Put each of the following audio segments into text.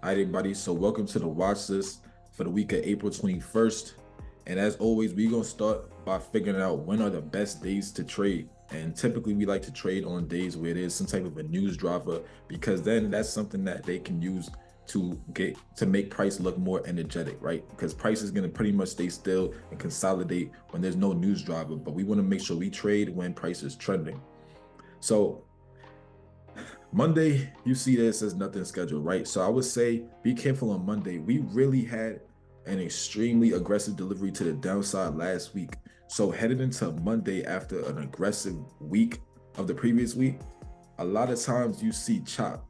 All right, everybody. So welcome to the watch list for the week of April 21st. And as always, we're gonna start by figuring out when are the best days to trade. And typically we like to trade on days where there's some type of a news driver because then that's something that they can use to make price look more energetic, right? Because price is gonna pretty much stay still and consolidate when there's no news driver. But we want to make sure we trade when price is trending. So Monday, you see that it says nothing scheduled, right? So I would say be careful on Monday. We really had an extremely aggressive delivery to the downside last week. So headed into Monday after an aggressive week of the previous week, a lot of times you see chop.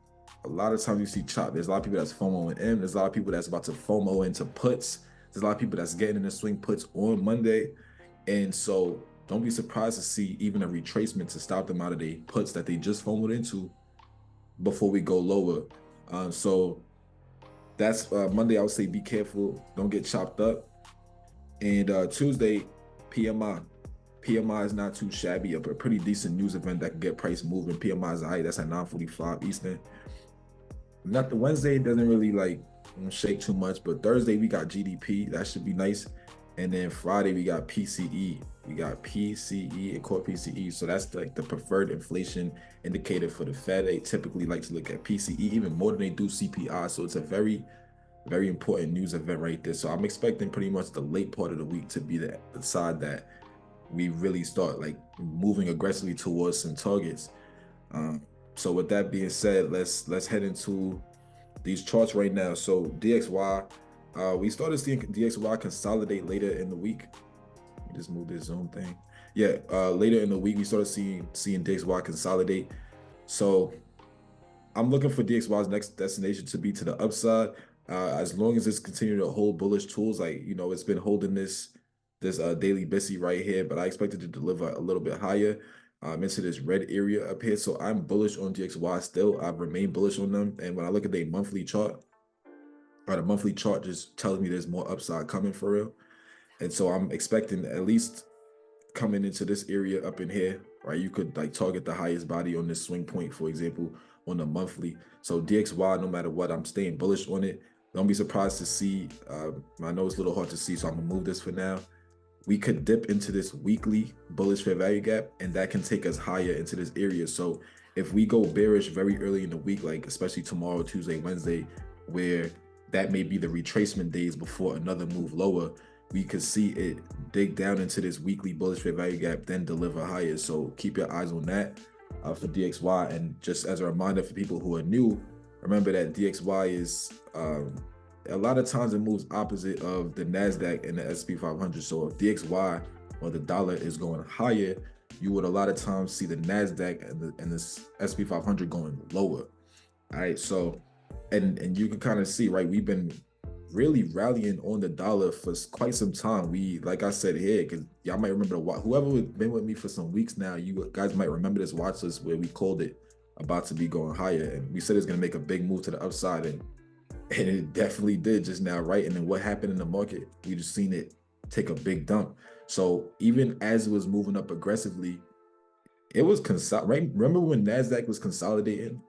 A lot of times you see chop. There's a lot of people that's FOMOing in. There's a lot of people that's about to FOMO into puts. There's a lot of people that's getting in the swing puts on Monday. And so don't be surprised to see even a retracement to stop them out of the puts that they just FOMOed into before we go lower. So that's Monday. I would say be careful, don't get chopped up. And Tuesday, PMI. PMI is not too shabby, a pretty decent news event that can get price moving. PMI is high. That's at 9:45 Eastern. Not the Wednesday doesn't really like shake too much, but Thursday we got GDP. That should be nice. And then Friday we got PCE. We got PCE and core PCE. So that's like the preferred inflation indicator for the Fed. They typically like to look at PCE even more than they do CPI. So it's a very, very important news event right there. So I'm expecting pretty much the late part of the week to be the side that we really start like moving aggressively towards some targets. So with that being said, let's head into these charts right now. So DXY, we started seeing DXY consolidate later in the week. Let me just move this Zoom thing. Yeah, later in the week we started seeing DXY consolidate. So I'm looking for DXY's next destination to be to the upside. As long as it's continuing to hold bullish tools, like it's been holding this daily BTSMC right here, but I expect it to deliver a little bit higher into this red area up here. So I'm bullish on DXY still. I've remained bullish on them. And when I look at their monthly chart, the monthly chart just tells me there's more upside coming for real. And so I'm expecting at least coming into this area up in here, right? You could like target the highest body on this swing point, for example, on the monthly. So DXY, no matter what, I'm staying bullish on it. Don't be surprised to see, I know it's a little hard to see, so I'm gonna move this for now. We could dip into this weekly bullish fair value gap, and that can take us higher into this area. So if we go bearish very early in the week, like especially tomorrow, Tuesday, Wednesday, where that may be the retracement days before another move lower, we could see it dig down into this weekly bullish fair value gap, then deliver higher. So keep your eyes on that for DXY. And just as a reminder for people who are new, remember that DXY is a lot of times it moves opposite of the NASDAQ and the S&P 500. So if DXY or the dollar is going higher, you would a lot of times see the NASDAQ and the S&P 500 going lower. All right, so and you can kind of see, right, we've been really rallying on the dollar for quite some time. We, like I said here, because y'all might remember whoever has been with me for some weeks now, you guys might remember this watch list where we called it about to be going higher, and we said it's going to make a big move to the upside, and it definitely did just now, right? And then what happened in the market? We just seen it take a big dump. So even as it was moving up aggressively, it was right. Remember when NASDAQ was consolidating?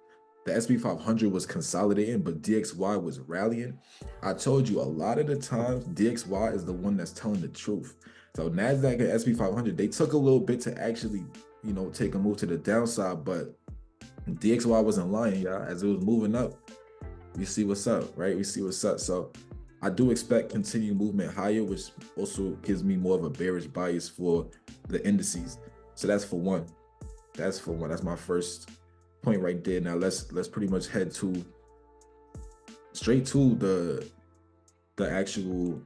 The S&P 500 was consolidating, but DXY was rallying. I told you a lot of the times DXY is the one that's telling the truth. So NASDAQ and S&P 500, they took a little bit to actually, take a move to the downside, but DXY wasn't lying, y'all. As it was moving up, we see what's up, right? We see what's up. So I do expect continued movement higher, which also gives me more of a bearish bias for the indices. So that's for one. That's my first point right there. Now let's pretty much head straight to the actual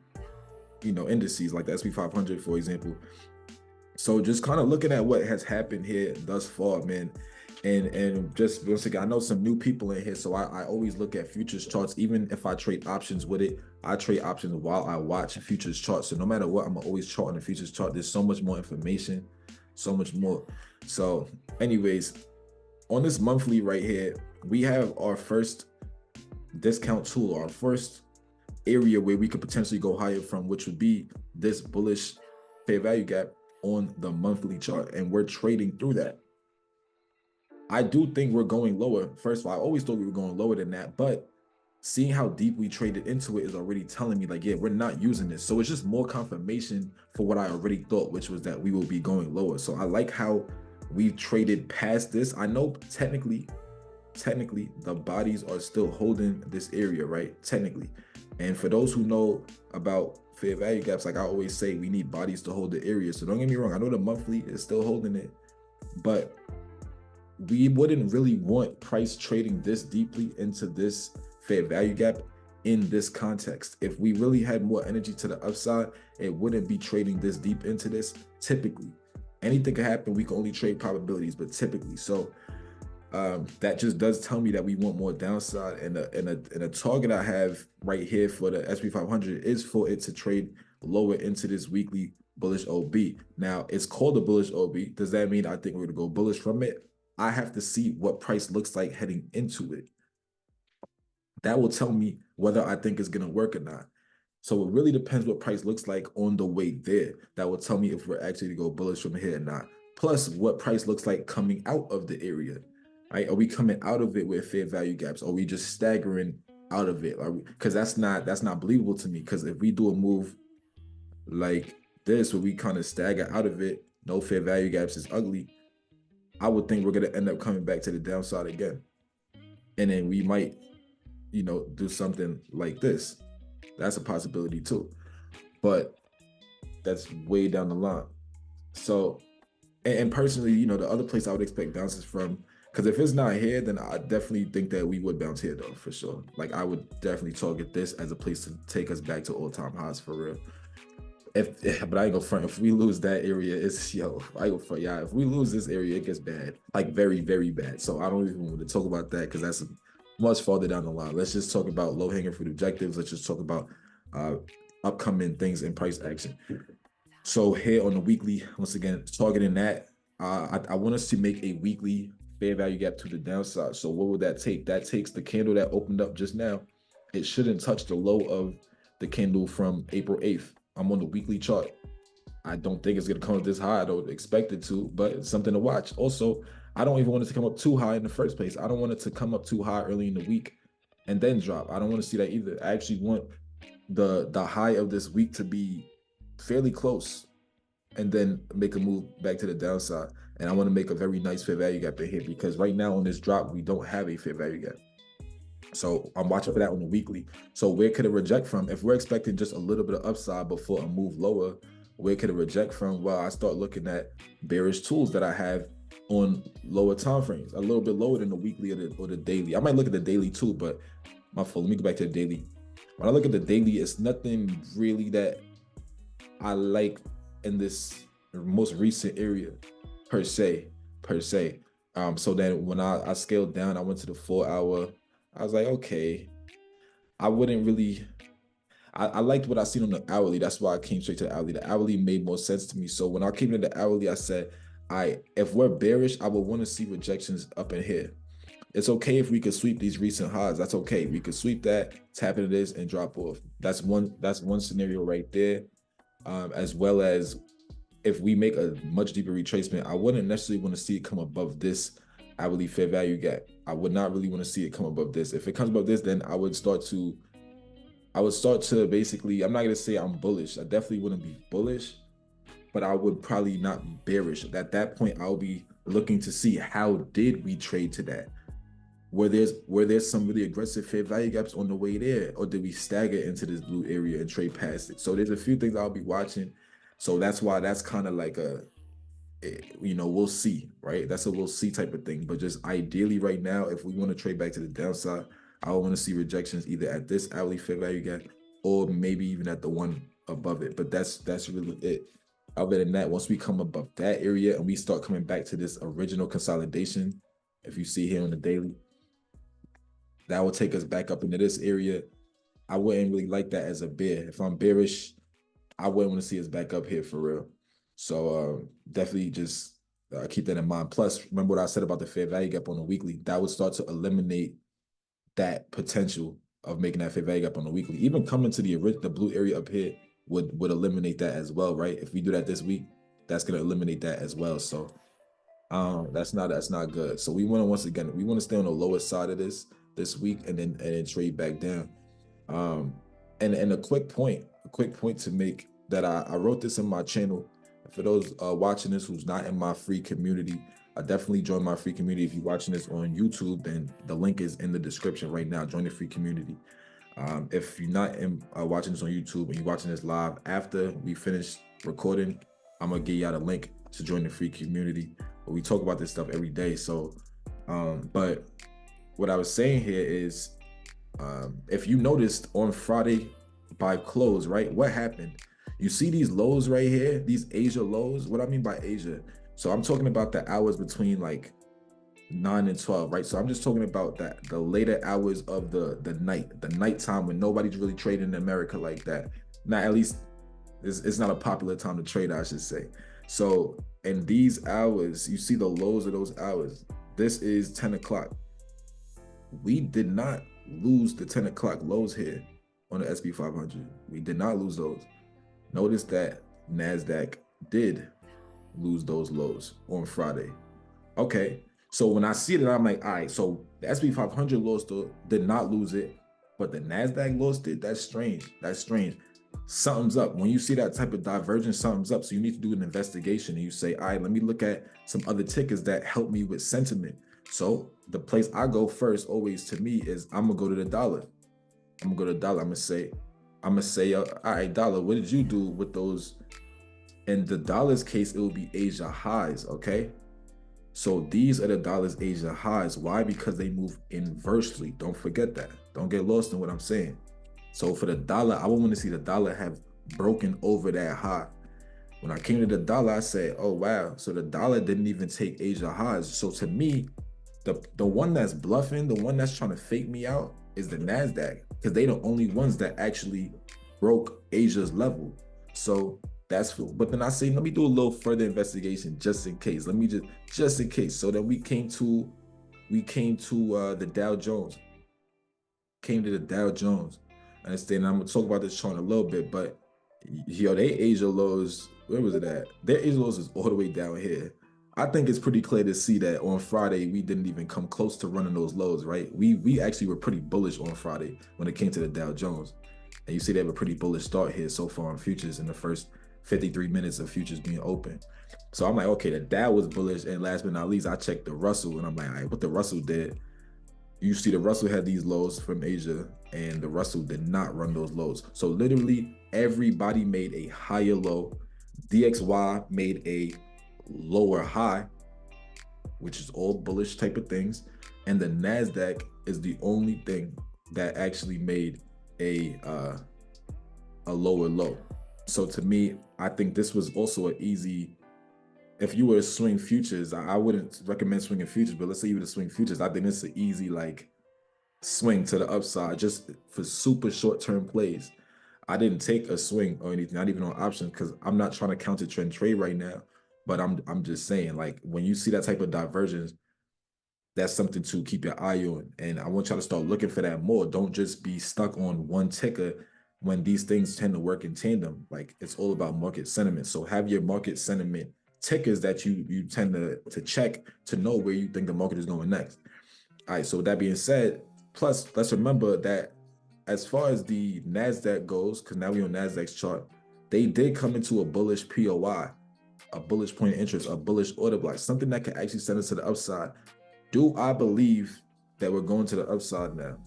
indices like the S&P 500, for example. So just kind of looking at what has happened here thus far, man. And just once again, I know some new people in here, so I always look at futures charts. Even if I trade options with it, I trade options while I watch futures charts. So no matter what, I'm always charting the futures chart. There's so much more information, so much more. So anyways, on this monthly right here, we have our first discount tool, our first area where we could potentially go higher from, which would be this bullish fair value gap on the monthly chart. And we're trading through that. I do think we're going lower. First of all, I always thought we were going lower than that, but seeing how deep we traded into it is already telling me like, yeah, we're not using this. So it's just more confirmation for what I already thought, which was that we will be going lower. So I like how we traded past this. I know technically the bodies are still holding this area, right? Technically. And for those who know about fair value gaps, like I always say, we need bodies to hold the area. So don't get me wrong, I know the monthly is still holding it, but we wouldn't really want price trading this deeply into this fair value gap in this context. If we really had more energy to the upside, it wouldn't be trading this deep into this. Typically, anything can happen. We can only trade probabilities, but typically, so that just does tell me that we want more downside. And a target I have right here for the SP 500 is for it to trade lower into this weekly bullish OB. Now it's called a bullish OB. Does that mean I think we're gonna go bullish from it? I have to see what price looks like heading into it. That will tell me whether I think it's gonna work or not. So it really depends what price looks like on the way there. That will tell me if we're actually to go bullish from here or not. Plus, what price looks like coming out of the area. Right? Are we coming out of it with fair value gaps? Or are we just staggering out of it? Because that's not believable to me. Because if we do a move like this, where we kind of stagger out of it, no fair value gaps is ugly, I would think we're gonna end up coming back to the downside again. And then we might, do something like this. That's a possibility too. But that's way down the line. So, and personally, the other place I would expect bounces from, because if it's not here, then I definitely think that we would bounce here though, for sure. Like I would definitely target this as a place to take us back to all-time highs for real. But I ain't gonna front. If we lose that area, I ain't gonna front. Yeah, if we lose this area, it gets bad, like very, very bad. So I don't even want to talk about that because that's much farther down the line. Let's just talk about low-hanging fruit objectives. Let's just talk about upcoming things in price action. So here on the weekly, once again, targeting that, I want us to make a weekly fair value gap to the downside. So what would that take? That takes the candle that opened up just now. It shouldn't touch the low of the candle from April 8th. I'm on the weekly chart. I don't think it's going to come up this high. I don't expect it to, but it's something to watch. Also, I don't even want it to come up too high in the first place. I don't want it to come up too high early in the week and then drop. I don't want to see that either. I actually want the high of this week to be fairly close and then make a move back to the downside. And I want to make a very nice fair value gap in here because right now on this drop, we don't have a fair value gap. So I'm watching for that on the weekly. So where could it reject from? If we're expecting just a little bit of upside before a move lower, where could it reject from? Well, I start looking at bearish tools that I have on lower time frames, a little bit lower than the weekly or the daily. I might look at the daily too, but my fault. Let me go back to the daily. When I look at the daily, it's nothing really that I like in this most recent area per se. So then when I scaled down, I went to the 4 hour. I was like, okay, I wouldn't really. I liked what I seen on the hourly. That's why I came straight to the hourly. The hourly made more sense to me. So when I came to the hourly, I said, if we're bearish, I would want to see rejections up in here. It's okay if we could sweep these recent highs. That's okay. We could sweep that, tap into this, and drop off. That's one scenario right there. As well as if we make a much deeper retracement, I wouldn't necessarily want to see it come above this hourly fair value gap. I would not really want to see it come above this. If it comes above this, then I would start to basically, I'm not going to say I'm bullish. I definitely wouldn't be bullish, but I would probably not be bearish. At that point, I'll be looking to see how did we trade to that? Were there's some really aggressive fair value gaps on the way there, or did we stagger into this blue area and trade past it? So there's a few things I'll be watching. So that's why that's kind of like we'll see, right? That's a we'll see type of thing. But just ideally right now, if we want to trade back to the downside, I want to see rejections either at this hourly fair value gap or maybe even at the one above it. But that's really it. Other than that, once we come above that area and we start coming back to this original consolidation, if you see here on the daily, that will take us back up into this area. I wouldn't really like that as a bear. If I'm bearish, I wouldn't want to see us back up here for real. So definitely just keep that in mind. Plus, remember what I said about the fair value gap on the weekly. That would start to eliminate that potential of making that fair value gap on the weekly. Even coming to the blue area up here would eliminate that as well, right? If we do that this week, that's going to eliminate that as well. So that's not good. So we want to, once again, we want to stay on the lower side of this. this week and then trade back down. Um, and a quick point to make that I wrote this in my channel. For those watching this who's not in my free community, I definitely join my free community. If you're watching this on YouTube, then the link is in the description right now. Join the free community. If you're not watching this on YouTube and you're watching this live after we finish recording, I'm gonna give y'all the link to join the free community. But we talk about this stuff every day. So, but what I was saying here is, if you noticed on Friday by close, right? What happened? You see these lows right here, these Asia lows. What I mean by Asia, so I'm talking about the hours between like 9 and 12, right? So I'm just talking about that the later hours of the nighttime when nobody's really trading in America like that. Not at least it's not a popular time to trade, I should say. So in these hours, you see the lows of those hours. This is 10 o'clock. We did not lose the 10 o'clock lows here on the SP 500. We did not lose those. Notice that NASDAQ did lose those lows on Friday. Okay, so when I see that, I'm like, all right, so the SP 500 lows did not lose it, but the NASDAQ lows did. That's strange. That's strange. Something's up. When you see that type of divergence, something's up. So you need to do an investigation and you say, all right, let me look at some other tickers that help me with sentiment. So the place I go first always to me is I'm gonna go to the dollar. I'm gonna go to the dollar. I'm gonna say, all right, dollar, what did you do with those? In the dollar's case, it will be Asia highs, okay? So these are the dollar's Asia highs. Why? Because they move inversely. Don't forget that. Don't get lost in what I'm saying. So for the dollar, I would want to see the dollar have broken over that high. When I came to the dollar, I said, oh, wow. So the dollar didn't even take Asia highs. So to me, the one that's bluffing, the one that's trying to fake me out is the NASDAQ, because they the only ones that actually broke Asia's level. So that's cool. But then I say, let me do a little further investigation just in case. Let me just in case. So then we came to the Dow Jones. Came to the Dow Jones. Understand? I'm gonna talk about this chart in a little bit, but yo, they Asia lows, where was it at? Their Asia lows is all the way down here. I think it's pretty clear to see that on Friday we didn't even come close to running those lows, right? We actually were pretty bullish on Friday when it came to the Dow Jones. And you see they have a pretty bullish start here so far on futures in the first 53 minutes of futures being open. So I'm like, okay, the Dow was bullish, and last but not least, I checked the Russell, and I'm like, all right, what the Russell did. You see the Russell had these lows from Asia, and the Russell did not run those lows. So literally everybody made a higher low. DXY made a lower high, which is all bullish type of things. And the NASDAQ is the only thing that actually made a lower low. So to me, I think this was also an easy, if you were to swing futures, I wouldn't recommend swinging futures, but let's say you were to swing futures, I think it's an easy like swing to the upside just for super short-term plays. I didn't take a swing or anything, not even on options, because I'm not trying to counter trend trade right now. But I'm just saying, like, when you see that type of divergence, that's something to keep your eye on. And I want y'all to start looking for that more. Don't just be stuck on one ticker when these things tend to work in tandem. Like, it's all about market sentiment. So have your market sentiment tickers that you tend to check to know where you think the market is going next. All right, so with that being said, plus let's remember that as far as the NASDAQ goes, because now we're on NASDAQ's chart, they did come into a bullish POI, a bullish point of interest, a bullish order block, something that can actually send us to the upside. Do I believe that we're going to the upside now?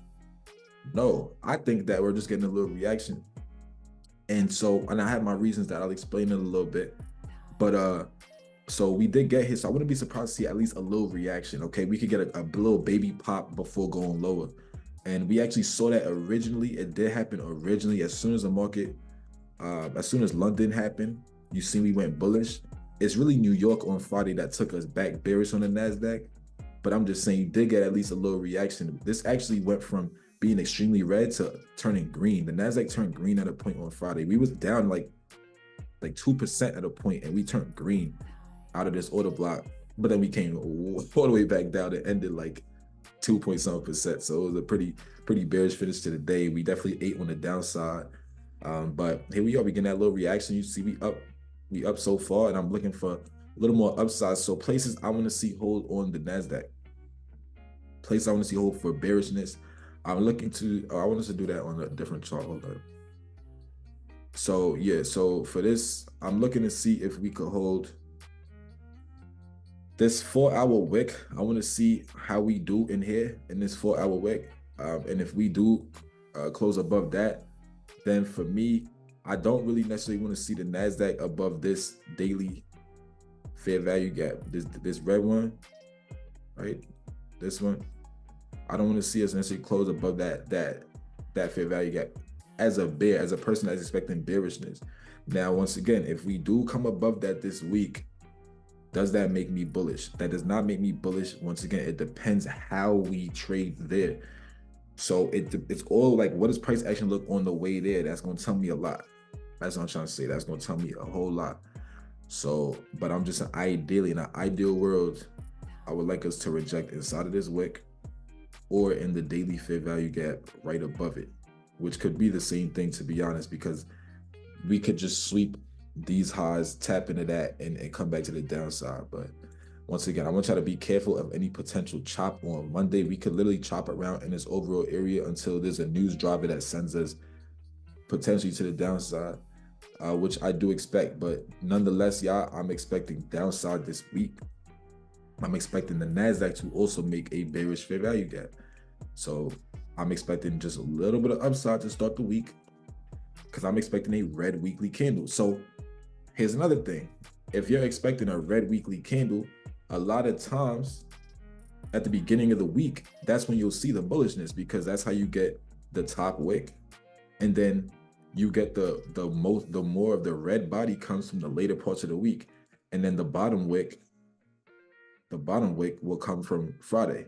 No, I think that we're just getting a little reaction. And I have my reasons that I'll explain in a little bit. But so we did get here, so I wouldn't be surprised to see at least a little reaction. Okay, we could get a little baby pop before going lower. And we actually saw that originally. It did happen originally as soon as the market, as soon as London happened, you see we went bullish. It's really New York on Friday that took us back bearish on the NASDAQ. But I'm just saying you did get at least a little reaction. This actually went from being extremely red to turning green. The NASDAQ turned green at a point on Friday. We was down like 2% at a point, and we turned green out of this order block. But then we came all the way back down and ended like 2.7%. So it was a pretty bearish finish to the day. We definitely ate on the downside. But here we are, we getting that little reaction. You see we up so far, and I'm looking for a little more upside. So places I want to see hold on the NASDAQ. place I want to see hope for bearishness. I'm looking to, I want us to do that on a different chart. Hold up. So yeah, so for this, I'm looking to see if we could hold this 4-hour wick. I want to see how we do in here in this 4-hour wick. And if we do close above that, then for me, I don't really necessarily want to see the NASDAQ above this daily fair value gap. This red one, right? This one. I don't want to see us necessarily close above that fair value gap as a bear, as a person that's expecting bearishness. Now, once again, if we do come above that this week, does that make me bullish? That does not make me bullish. Once again, it depends how we trade there. So it's all like, what does price action look on the way there? That's going to tell me a lot. That's what I'm trying to say. That's going to tell me a whole lot. So, but I'm just ideally, in an ideal world, I would like us to reject inside of this wick or in the daily fair value gap right above it, which could be the same thing, to be honest, because we could just sweep these highs, tap into that, and come back to the downside. But once again, I want y'all to be careful of any potential chop on Monday. We could literally chop around in this overall area until there's a news driver that sends us potentially to the downside, which I do expect. But nonetheless, y'all, I'm expecting downside this week. I'm expecting the NASDAQ to also make a bearish fair value gap. So I'm expecting just a little bit of upside to start the week, because I'm expecting a red weekly candle. So here's another thing. If you're expecting a red weekly candle, a lot of times at the beginning of the week, that's when you'll see the bullishness, because that's how you get the top wick. And then you get the more of the red body comes from the later parts of the week. And then the bottom wick will come from Friday.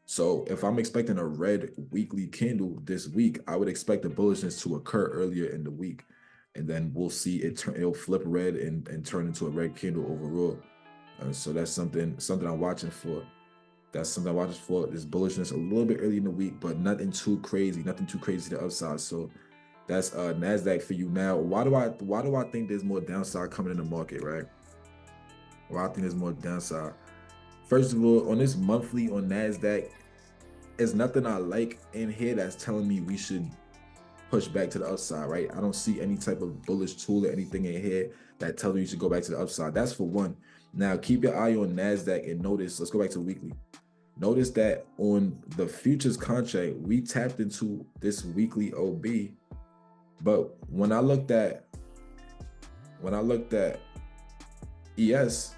So if I'm expecting a red weekly candle this week, I would expect the bullishness to occur earlier in the week. And then we'll see it'll flip red and turn into a red candle overall. So that's something I'm watching for. That's something I'm watching for, this bullishness a little bit early in the week, but nothing too crazy to the upside. So that's NASDAQ for you. Now, why do I think there's more downside coming in the market, right? Why I think there's more downside. First of all, on this monthly on NASDAQ, there's nothing I like in here that's telling me we should push back to the upside, right? I don't see any type of bullish tool or anything in here that tells me you should go back to the upside. That's for one. Now, keep your eye on NASDAQ and notice, let's go back to the weekly. Notice that on the futures contract, we tapped into this weekly OB, but when I looked at ES,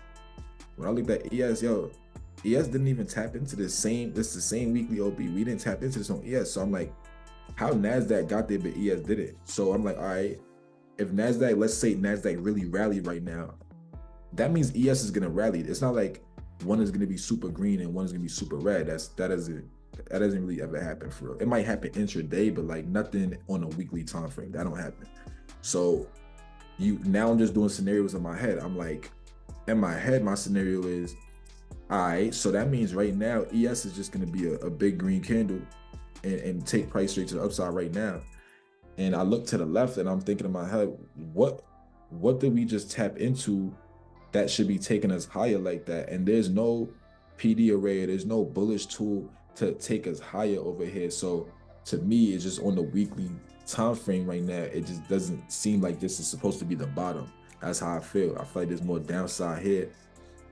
yo, ES didn't even tap into the same weekly OB. We didn't tap into this on ES. So I'm like, how NASDAQ got there, but ES didn't. So I'm like, all right, if NASDAQ, let's say NASDAQ really rallied right now, that means ES is gonna rally. It's not like one is gonna be super green and one is gonna be super red. That doesn't really ever happen for real. It might happen intraday, but like nothing on a weekly time frame. That don't happen. So now I'm just doing scenarios in my head. I'm like, in my head, my scenario is, all right, so that means right now ES is just gonna be a big green candle and take price straight to the upside right now. And I look to the left and I'm thinking in my head, what did we just tap into that should be taking us higher like that? And there's no PD array, there's no bullish tool to take us higher over here. So to me, it's just on the weekly time frame right now, it just doesn't seem like this is supposed to be the bottom. That's how I feel. I feel like there's more downside here.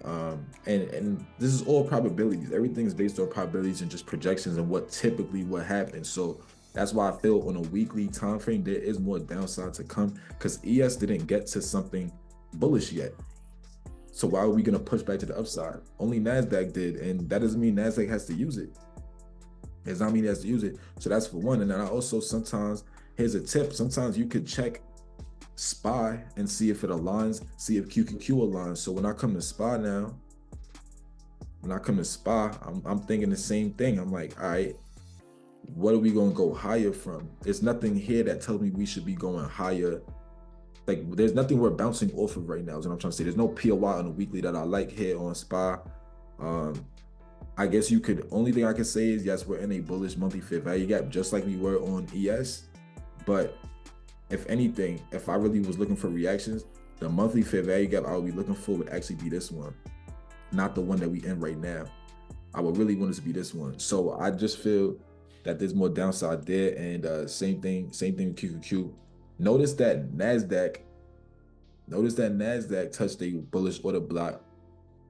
And this is all probabilities. Everything is based on probabilities and just projections and what typically what happens. So that's why I feel on a weekly time frame there is more downside to come, because ES didn't get to something bullish yet. So why are we gonna push back to the upside? Only NASDAQ did, and that doesn't mean NASDAQ has to use it. It does not mean it has to use it. So that's for one. And then I also sometimes, here's a tip, sometimes you could check SPY and see if it aligns, see if QQQ aligns. So when I come to SPY now, I'm thinking the same thing. I'm like, all right, what are we gonna go higher from? There's nothing here that tells me we should be going higher. Like there's nothing we're bouncing off of right now is what I'm trying to say. There's no POI on the weekly that I like here on SPY. I guess only thing I can say is, yes, we're in a bullish monthly fair value gap, just like we were on ES. But if anything, if I really was looking for reactions, the monthly fair value gap I would be looking for would actually be this one, not the one that we in right now. I would really want it to be this one. So I just feel that there's more downside there. And same thing with QQQ. Notice that NASDAQ, touched a bullish order block,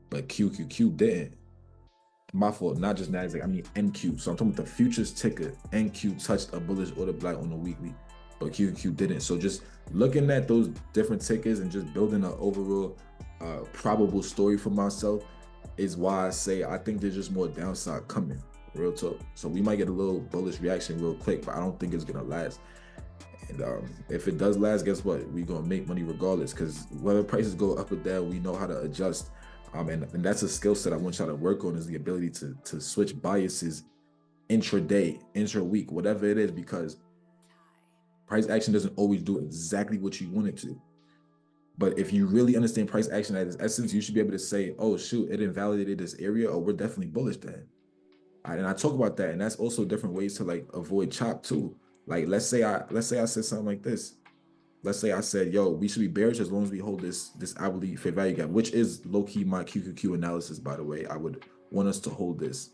but QQQ didn't. My fault, not just NASDAQ, I mean NQ. So I'm talking about the futures ticker. NQ touched a bullish order block on the weekly, but QQQ didn't. So just looking at those different tickers and just building an overall probable story for myself is why I say I think there's just more downside coming, real talk. So we might get a little bullish reaction real quick, but I don't think it's gonna last. And if it does last, guess what? We're gonna make money regardless, because whether prices go up or down, we know how to adjust. And that's a skill set I want y'all to work on, is the ability to switch biases intraday, intra-week, whatever it is, because price action doesn't always do exactly what you want it to. But if you really understand price action at its essence, you should be able to say, oh shoot, it invalidated this area, or we're definitely bullish then. All right, and I talk about that, and that's also different ways to like avoid chop too. Like let's say I said something like this. Let's say I said, yo, we should be bearish as long as we hold this hourly fair value gap, which is low-key my QQQ analysis, by the way. I would want us to hold this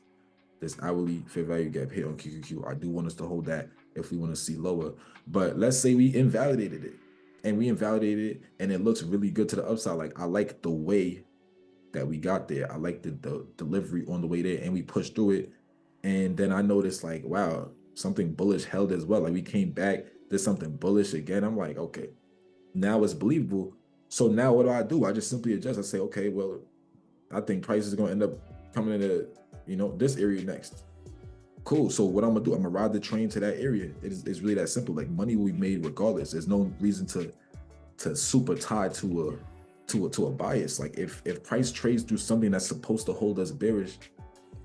hourly fair value gap here on QQQ. I do want us to hold that if we want to see lower. But let's say we invalidated it, and it looks really good to the upside. Like I like the way that we got there. I like the delivery on the way there, and we pushed through it. And then I noticed like, wow, something bullish held as well. Like we came back, there's something bullish again. I'm like, okay, now it's believable. So now what do? I just simply adjust. I say, okay, well, I think price is going to end up coming into, this area next. Cool. So what I'm gonna do, I'm gonna ride the train to that area. It's really that simple. Like money will be made regardless. There's no reason to super tie to a bias. Like if price trades through something that's supposed to hold us bearish,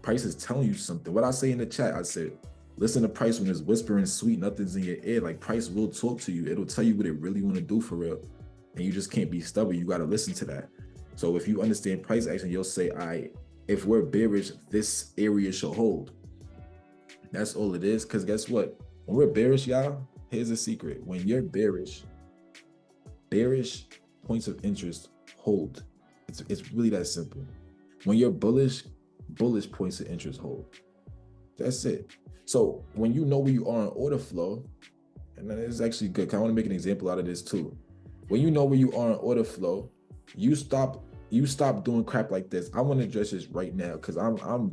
price is telling you something. What I say in the chat, I said, listen to price when it's whispering sweet, nothing's in your ear. Like price will talk to you. It'll tell you what it really want to do for real. And you just can't be stubborn. You got to listen to that. So if you understand price action, you'll say, all right, if we're bearish, this area should hold. That's all it is. Because guess what? When we're bearish, y'all, here's a secret. When you're bearish points of interest hold. It's really that simple. When you're bullish points of interest hold. That's it. So when you know where you are in order flow, and that is actually good, because I want to make an example out of this too. When you know where you are in order flow, you stop doing crap like this. I want to address this right now, because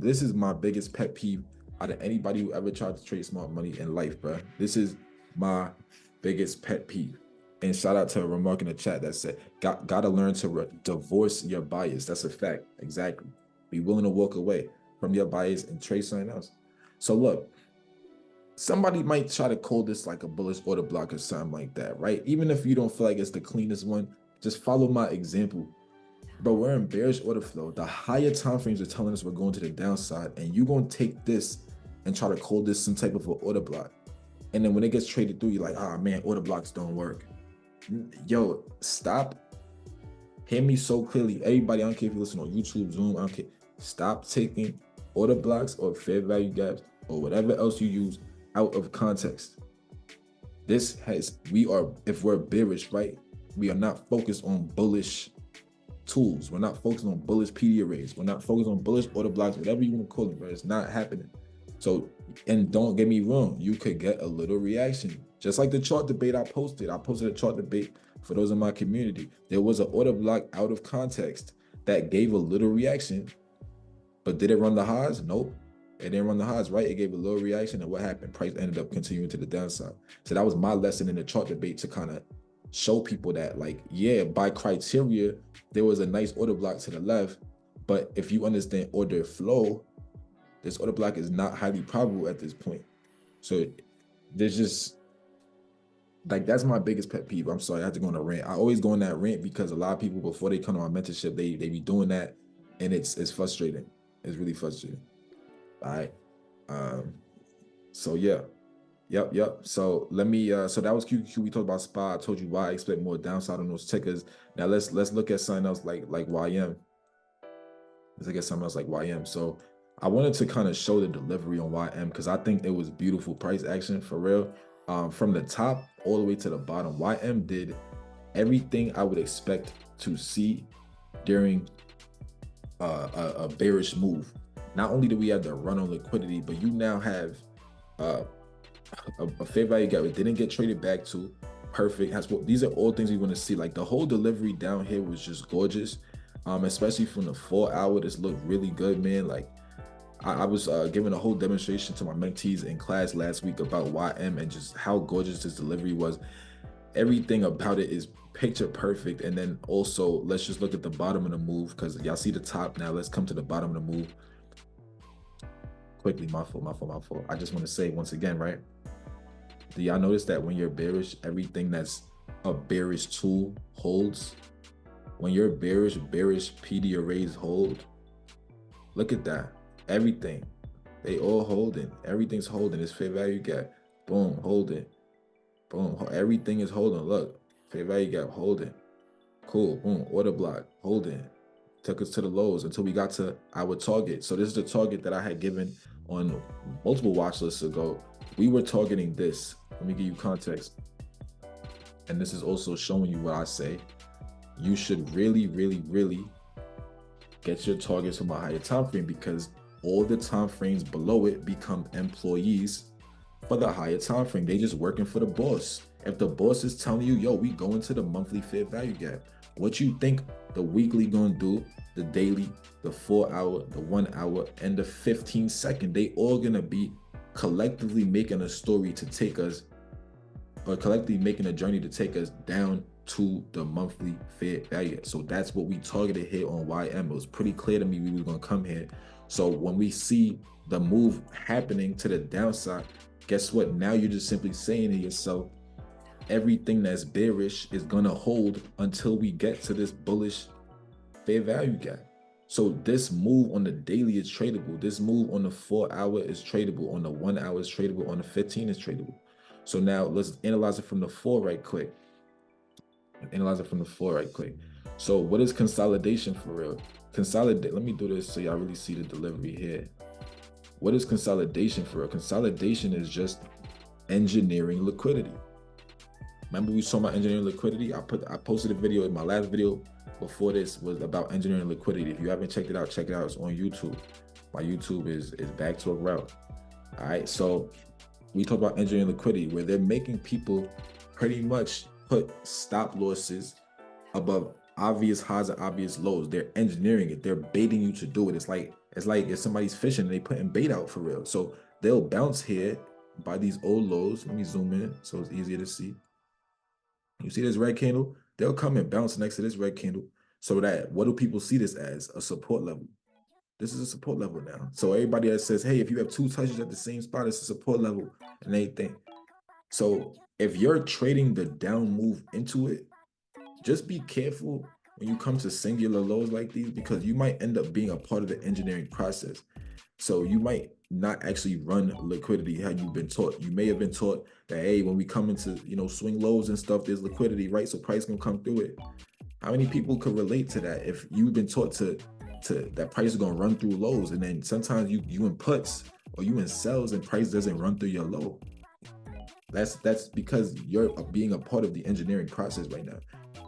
this is my biggest pet peeve out of anybody who ever tried to trade smart money in life, bro. This is my biggest pet peeve. And shout out to a remark in the chat that said, gotta learn to divorce your bias. That's a fact. Exactly. Be willing to walk away from your bias and trade something else. So look, somebody might try to call this like a bullish order block or something like that, right? Even if you don't feel like it's the cleanest one, just follow my example. But we're in bearish order flow. The higher time frames are telling us we're going to the downside, and you're going to take this and try to call this some type of an order block. And then when it gets traded through, you're like, ah, man, order blocks don't work. Yo, stop. Hear me so clearly. Everybody, I don't care if you listen on YouTube, Zoom, I don't care. Stop taking order blocks or fair value gaps or whatever else you use out of context. If we're bearish, right? We are not focused on bullish tools. We're not focused on bullish PD arrays. We're not focused on bullish order blocks, whatever you want to call it, but it's not happening. So, and don't get me wrong, you could get a little reaction. Just like the chart debate I posted a chart debate for those in my community. There was an order block out of context that gave a little reaction, but did it run the highs? Nope. It didn't run the highs, right? It gave a little reaction, and what happened? Price ended up continuing to the downside. So that was my lesson in the chart debate, to kind of show people that, like, yeah, by criteria, there was a nice order block to the left, but if you understand order flow, this order block is not highly probable at this point. So there's just, like, that's my biggest pet peeve. I'm sorry, I have to go on a rant. I always go on that rant because a lot of people, before they come to my mentorship, they be doing that, and it's frustrating. It's really frustrating. All right. So yeah. Yep. So let me so that was QQQ. We talked about SPY. I told you why I expect more downside on those tickers. Now let's look at something else like YM. Let's look at something else like YM. So I wanted to kind of show the delivery on YM because I think it was beautiful price action for real. From the top all the way to the bottom, YM did everything I would expect to see during a bearish move. not only do we have the run on liquidity, but you now have uh, a fair value gap. It didn't get traded back to. Perfect. These are all things we want to see. Like the whole delivery down here was just gorgeous. Especially from the 4 hour, this looked really good, man. Like I was giving a whole demonstration to my mentees in class last week about YM and just how gorgeous this delivery was. Everything about it is picture perfect. And then also, let's just look at the bottom of the move, because y'all see the top now. Let's come to the bottom of the move quickly. My fault. I just want to say once again, right? Do y'all notice that when you're bearish, everything that's a bearish tool holds? When you're bearish PD arrays hold. Look at that. Everything. They all holding. Everything's holding. It's fair value gap. Boom, holding. Boom. Everything is holding. Look. Fair value gap holding. Cool. Boom. Order block. Holding. Took us to the lows until we got to our target. So this is the target that I had given on multiple watch lists ago. We were targeting this. Let me give you context. And this is also showing you what I say. You should really get your targets from a higher time frame, because all the time frames below it become employees for the higher time frame. They just working for the boss. If the boss is telling you, yo, we go into the monthly fair value gap, what you think the weekly gonna do, the daily, the 4 hour, the 1 hour, and the 15-second, they all gonna be collectively making a story to take us, or collectively making a journey to take us down to the monthly fair value. So that's what we targeted here on YM. It was pretty clear to me we were gonna come here. So when we see the move happening to the downside, guess what? Now you're just simply saying to yourself, everything that's bearish is gonna hold until we get to this bullish fair value gap. So this move on the daily is tradable. This move on the 4 hour is tradable. On the 1 hour is tradable. On the 15 is tradable. So now let's analyze it from the 4 right quick. So what is consolidation for real? Consolidate. Let me do this so y'all really see the delivery here. What is consolidation for real? Consolidation is just engineering liquidity. Remember we saw my engineering liquidity? I posted a video in my last video before this was about engineering liquidity. If you haven't checked it out, check it out. It's on YouTube. My YouTube is back to a route. All right. So we talk about engineering liquidity, where they're making people pretty much put stop losses above obvious highs and obvious lows. They're engineering it. They're baiting you to do it. It's like if somebody's fishing and they putting bait out for real. So they'll bounce here by these old lows. Let me zoom in so it's easier to see. You see this red candle? They'll come and bounce next to this red candle. So that, what do people see this as? A support level. This is a support level now. So everybody that says, hey, if you have two touches at the same spot, it's a support level, and they think. So if you're trading the down move into it, just be careful when you come to singular lows like these, because you might end up being a part of the engineering process. So you might not actually run liquidity how you've been taught. You may have been taught that, hey, when we come into, swing lows and stuff, there's liquidity, right? So price can come through it. How many people could relate to that? If you've been taught to that price is gonna run through lows, and then sometimes you in puts or you in sells and price doesn't run through your low. That's because you're being a part of the engineering process right now.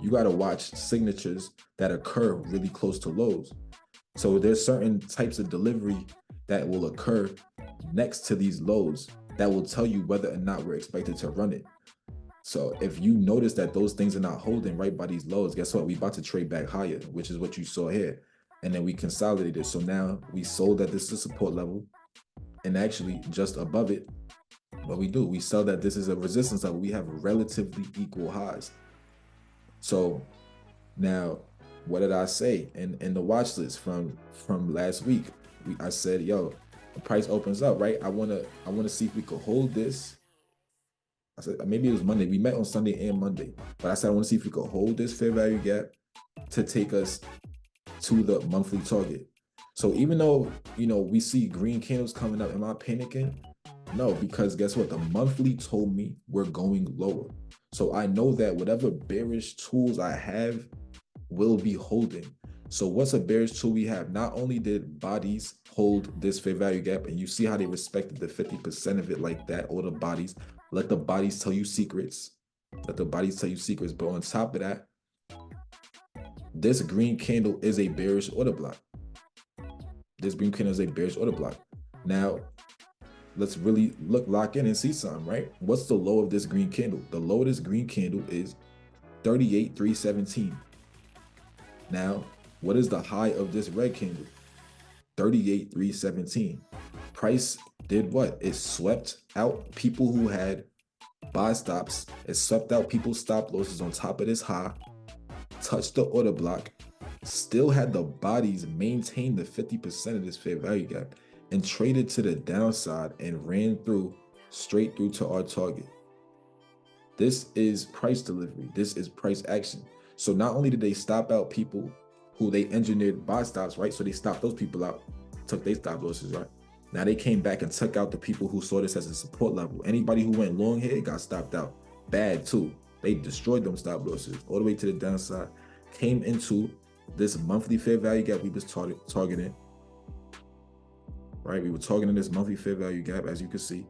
You got to watch signatures that occur really close to lows. So there's certain types of delivery that will occur next to these lows that will tell you whether or not we're expected to run it. So if you notice that those things are not holding right by these lows, guess what? We about to trade back higher, which is what you saw here. And then we consolidated. So now we sold that this is a support level, and actually just above it, what we do, we sell that this is a resistance level. We have relatively equal highs. So now, what did I say in the watch list from last week? I said, yo, the price opens up, right? I wanna see if we could hold this. I said maybe it was Monday. We met on Sunday and Monday, but I said I want to see if we could hold this fair value gap to take us to the monthly target. So even though we see green candles coming up, am I panicking? No, because guess what? The monthly told me we're going lower. So I know that whatever bearish tools I have will be holding. So what's a bearish tool we have? Not only did bodies hold this fair value gap, and you see how they respected the 50% of it like that, all the bodies. Let the bodies tell you secrets. Let the bodies tell you secrets. But on top of that, this green candle is a bearish order block. This green candle is a bearish order block. Now, let's really lock in and see something, right? What's the low of this green candle? The low of this green candle is 38,317. Now, what is the high of this red candle? 38,317. Price did what? It swept out people who had buy stops. It swept out people's stop losses on top of this high, touched the order block, still had the bodies maintain the 50% of this fair value gap, and traded to the downside and ran through straight through to our target. This is price delivery. This is price action. So not only did they stop out people who they engineered buy stops, right? So they stopped those people out, took their stop losses, right? Now they came back and took out the people who saw this as a support level. Anybody who went long here got stopped out. Bad too. They destroyed them stop losses all the way to the downside. Came into this monthly fair value gap we was targeting. Right? We were targeting this monthly fair value gap, as you can see.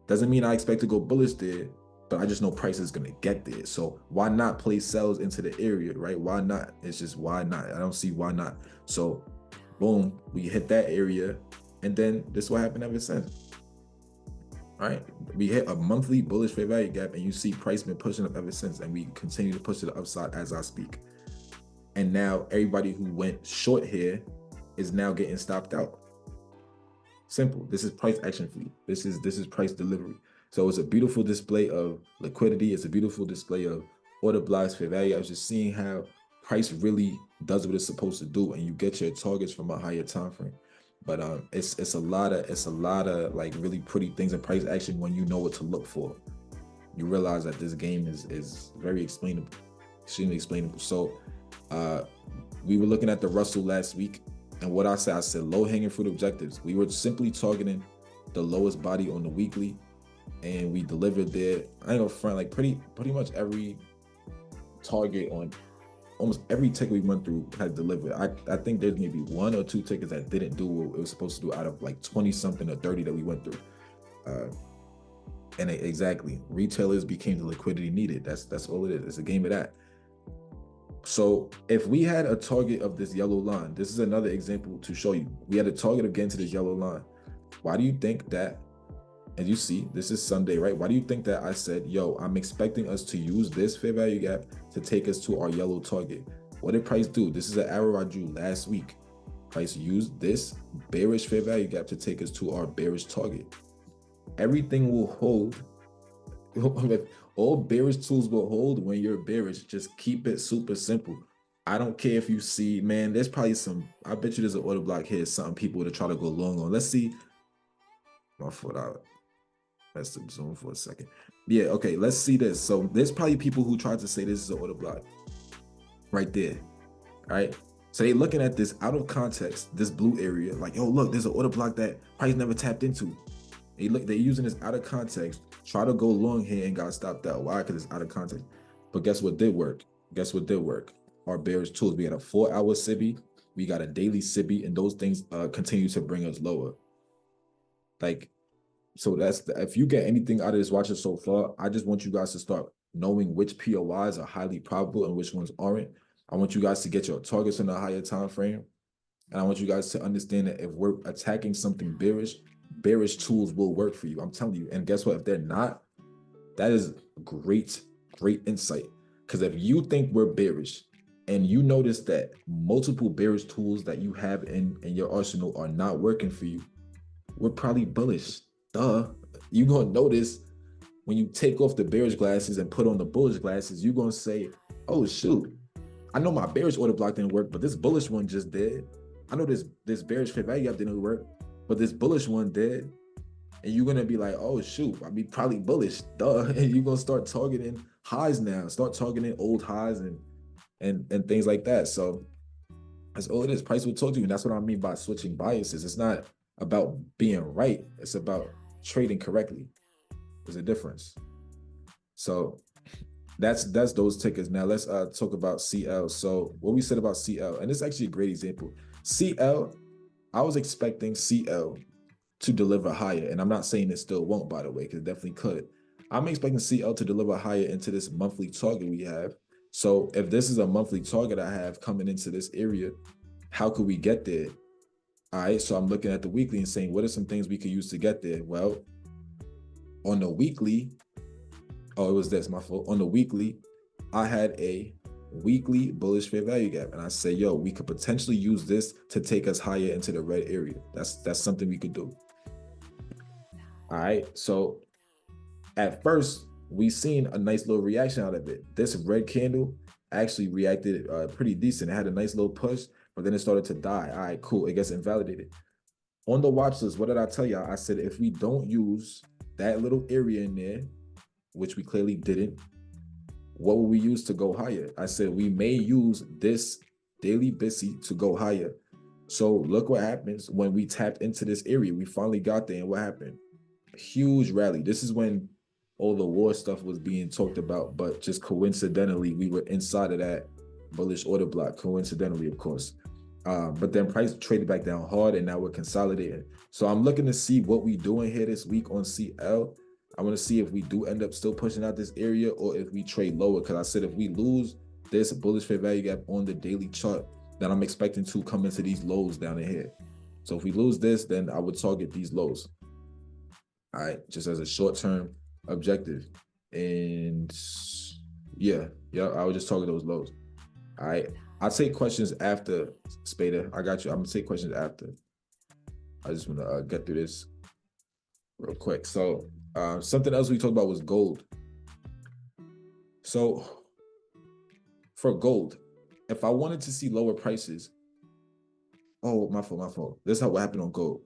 Doesn't mean I expect to go bullish there, but I just know price is gonna get there. So why not play sells into the area, right? Why not? It's just why not? I don't see why not. So boom, we hit that area, and then this is what happened ever since. Right? We hit a monthly bullish fair value gap, and you see price been pushing up ever since, and we continue to push to the upside as I speak. And now everybody who went short here is now getting stopped out. Simple. This is price action for you. This is price delivery. So it's a beautiful display of liquidity. It's a beautiful display of order blocks, fair value. I was just seeing how price really does what it's supposed to do, and you get your targets from a higher time frame. But it's a lot of like really pretty things in price action when you know what to look for. You realize that this game is very explainable, extremely explainable. So we were looking at the Russell last week, and what I said low hanging fruit objectives. We were simply targeting the lowest body on the weekly, and we delivered there. I ain't gonna front, like pretty much every target on almost every ticket we went through had delivered. I think there's maybe one or two tickets that didn't do what it was supposed to do out of like 20 something or 30 that we went through. And exactly, retailers became the liquidity needed. That's all it is. It's a game of that. So if we had a target of this yellow line, this is another example to show you. We had a target of getting to this yellow line. Why do you think that, as you see, this is Sunday, right? Why do you think that I said, yo, I'm expecting us to use this fair value gap to take us to our yellow target? What did price do? This is an arrow I drew last week. Price used this bearish fair value gap to take us to our bearish target. Everything will hold. All bearish tools will hold when you're bearish. Just keep it super simple. I don't care if you see, man, there's probably some, I bet you there's an order block here, something people to try to go long on. Let's see. My foot out. Let's zoom for a second. Yeah, okay, let's see this. So there's probably people who tried to say this is an order block right there. All right. So they looking at this out of context, this blue area, like, yo, look, there's an order block that price never tapped into. They're using this out of context, try to go long here and got stopped out. Why? Because it's out of context. But guess what did work? Guess what did work? Our bearish tools. We had a 4-hour SIBI, we got a daily SIBI, and those things continue to bring us lower. Like, so if you get anything out of this watching so far, I just want you guys to start knowing which POIs are highly probable and which ones aren't. I want you guys to get your targets in a higher time frame. And I want you guys to understand that if we're attacking something bearish tools will work for you. I'm telling you. And guess what? If they're not, that is great insight. Because if you think we're bearish and you notice that multiple bearish tools that you have in your arsenal are not working for you, we're probably bullish. Duh. You're going to notice when you take off the bearish glasses and put on the bullish glasses, you're going to say, oh, shoot, I know my bearish order block didn't work, but this bullish one just did. I know this bearish fair value gap didn't work, but this bullish one did. And you're going to be like, oh, shoot, I mean, probably bullish. Duh. And you're going to start targeting highs now. Start targeting old highs and things like that. So that's all it is. Price will talk to you. And that's what I mean by switching biases. It's not about being right. It's about trading correctly. There's a difference. So that's those tickets. Now let's talk about CL. So what we said about CL, and this is actually a great example. CL, I was expecting CL to deliver higher, and I'm not saying it still won't, by the way, because it definitely could. I'm expecting CL to deliver higher into this monthly target we have. So if this is a monthly target I have coming into this area, how could we get there? All right, so I'm looking at the weekly and saying, what are some things we could use to get there? Well, on the weekly, oh, it was this, my fault. On the weekly, I had a weekly bullish fair value gap. And I said, yo, we could potentially use this to take us higher into the red area. That's something we could do. All right, so at first, we seen a nice little reaction out of it. This red candle actually reacted pretty decent. It had a nice little push, but then it started to die. All right, cool. It gets invalidated. On the watch list, what did I tell y'all? I said, if we don't use that little area in there, which we clearly didn't, what will we use to go higher? I said, we may use this daily BTSMC to go higher. So look what happens when we tapped into this area. We finally got there, and what happened? Huge rally. This is when all the war stuff was being talked about, but just coincidentally, we were inside of that bullish order block, coincidentally, of course. But then price traded back down hard, and now we're consolidating. So I'm looking to see what we doing here this week on CL. I want to see if we do end up still pushing out this area or if we trade lower. Because I said if we lose this bullish fair value gap on the daily chart, then I'm expecting to come into these lows down in here. So if we lose this, then I would target these lows. All right, just as a short-term objective. And yeah, I would just target those lows. All right, I'll take questions after, Spader. I got you. I'm gonna take questions after. I just want to get through this real quick. So something else we talked about was gold. So for gold, if I wanted to see lower prices, oh, my fault. This is what happened on gold.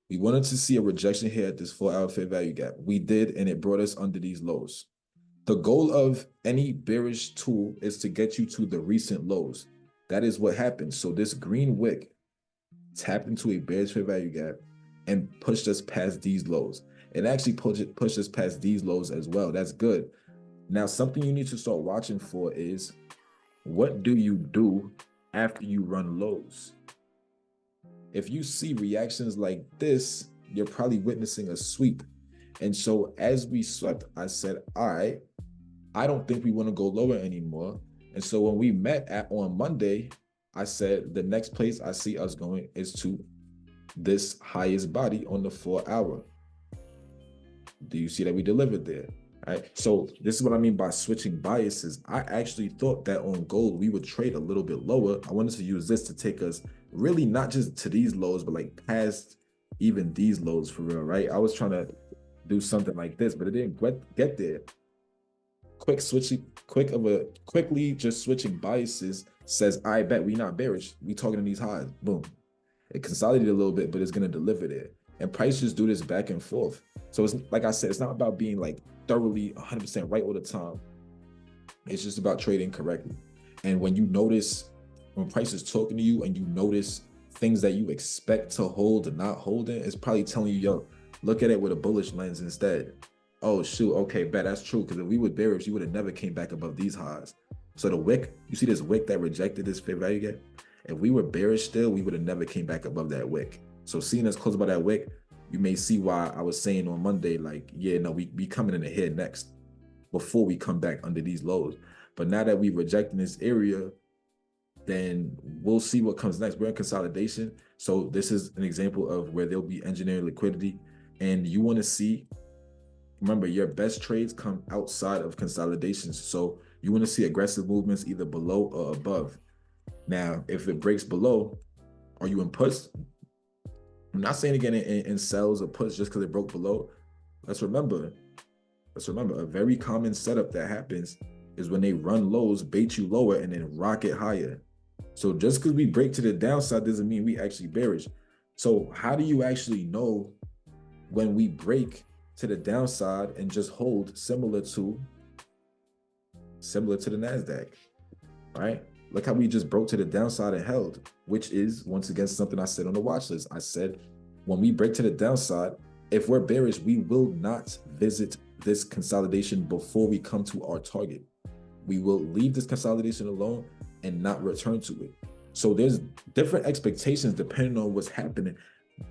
We wanted to see a rejection here at this 4-hour fair value gap. We did, and it brought us under these lows. The goal of any bearish tool is to get you to the recent lows. That is what happened. So this green wick tapped into a bearish fair value gap and pushed us past these lows. It actually pushed us past these lows as well. That's good. Now, something you need to start watching for is, what do you do after you run lows? If you see reactions like this, you're probably witnessing a sweep. And so as we swept, I said, all right, I don't think we want to go lower anymore. And so when we met on Monday, I said the next place I see us going is to this highest body on the 4-hour. Do you see that we delivered there? All right. So this is what I mean by switching biases. I actually thought that on gold, we would trade a little bit lower. I wanted to use this to take us really not just to these lows, but like past even these lows for real, right? I was trying to do something like this, but it didn't get there. Quickly just switching biases says, I bet we not bearish. We targeting these highs. Boom. It consolidated a little bit, but it's going to deliver there. And price just do this back and forth. So it's like I said, it's not about being like thoroughly 100% right all the time. It's just about trading correctly. And when you notice, when price is talking to you and you notice things that you expect to hold and not holding, it's probably telling you, yo, look at it with a bullish lens instead. Oh, shoot. Okay, bet that's true. Because if we were bearish, you would have never came back above these highs. So the wick, you see this wick that rejected this fair value gap? If we were bearish still, we would have never came back above that wick. So seeing us close by that wick, you may see why I was saying on Monday, like, yeah, no, we coming in the head next before we come back under these lows. But now that we're rejecting this area, then we'll see what comes next. We're in consolidation. So this is an example of where there'll be engineering liquidity. And you want to see, remember, your best trades come outside of consolidations. So you want to see aggressive movements either below or above. Now, if it breaks below, are you in puts? I'm not saying again in sells or puts just because it broke below. Let's remember, a very common setup that happens is when they run lows, bait you lower, and then rocket higher. So just because we break to the downside doesn't mean we actually bearish. So how do you actually know when we break to the downside and just hold similar to the NASDAQ, right? Look how we just broke to the downside and held, which is, once again, something I said on the watch list. I said, when we break to the downside, if we're bearish, we will not visit this consolidation before we come to our target. We will leave this consolidation alone and not return to it. So there's different expectations depending on what's happening.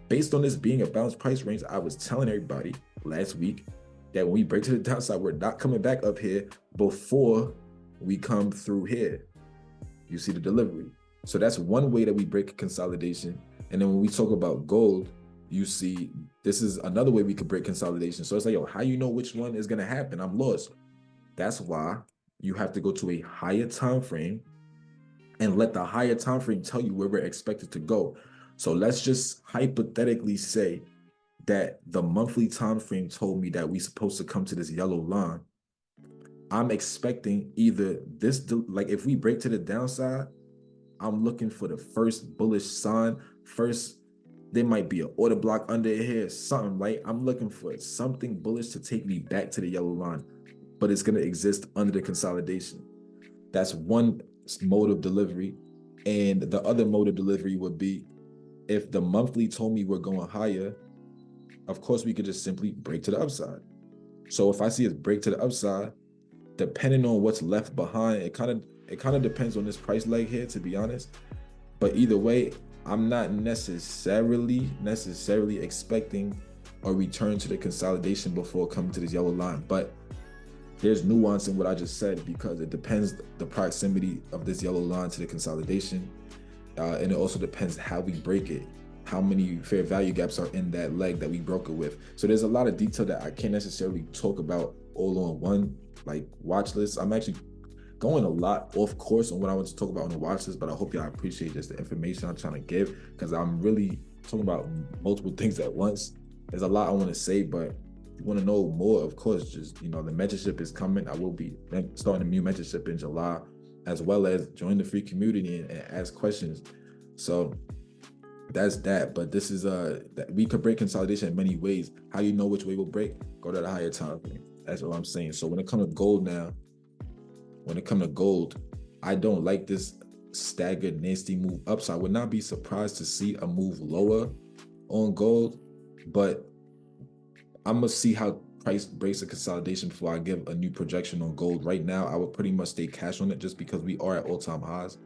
Based on this being a balanced price range, I was telling everybody last week that when we break to the downside, we're not coming back up here before we come through here. You see the delivery. So that's one way that we break a consolidation. And then when we talk about gold, you see this is another way we could break consolidation. So it's like, yo, how you know which one is gonna happen? I'm lost. That's why you have to go to a higher time frame and let the higher time frame tell you where we're expected to go. So let's just hypothetically say that the monthly time frame told me that we're supposed to come to this yellow line. I'm expecting either this, like if we break to the downside, I'm looking for the first bullish sign. First, there might be an order block under here, something, right? I'm looking for something bullish to take me back to the yellow line, but it's going to exist under the consolidation. That's one mode of delivery. And the other mode of delivery would be if the monthly told me we're going higher, of course, we could just simply break to the upside. So if I see us break to the upside, depending on what's left behind, it kind of depends on this price leg here, to be honest. But either way, I'm not necessarily expecting a return to the consolidation before coming to this yellow line. But there's nuance in what I just said because it depends the proximity of this yellow line to the consolidation. And it also depends how we break it, how many fair value gaps are in that leg that we broke it with. So there's a lot of detail that I can't necessarily talk about all on one like watch list. I'm actually going a lot off course on what I want to talk about on the watch list, but I hope y'all appreciate just the information I'm trying to give because I'm really talking about multiple things at once. There's a lot I want to say, but if you want to know more, of course, just, the mentorship is coming. I will be starting a new mentorship in July, as well as join the free community and ask questions. So that's that. But this is that we could break consolidation in many ways. How you know which way will break? Go to the higher time frame. That's what I'm saying. So when it comes to gold now, I don't like this staggered nasty move up. So I would not be surprised to see a move lower on gold, but I'm gonna see how price breaks a consolidation before I give a new projection on gold. Right now, I would pretty much stay cash on it just because we are at all-time highs,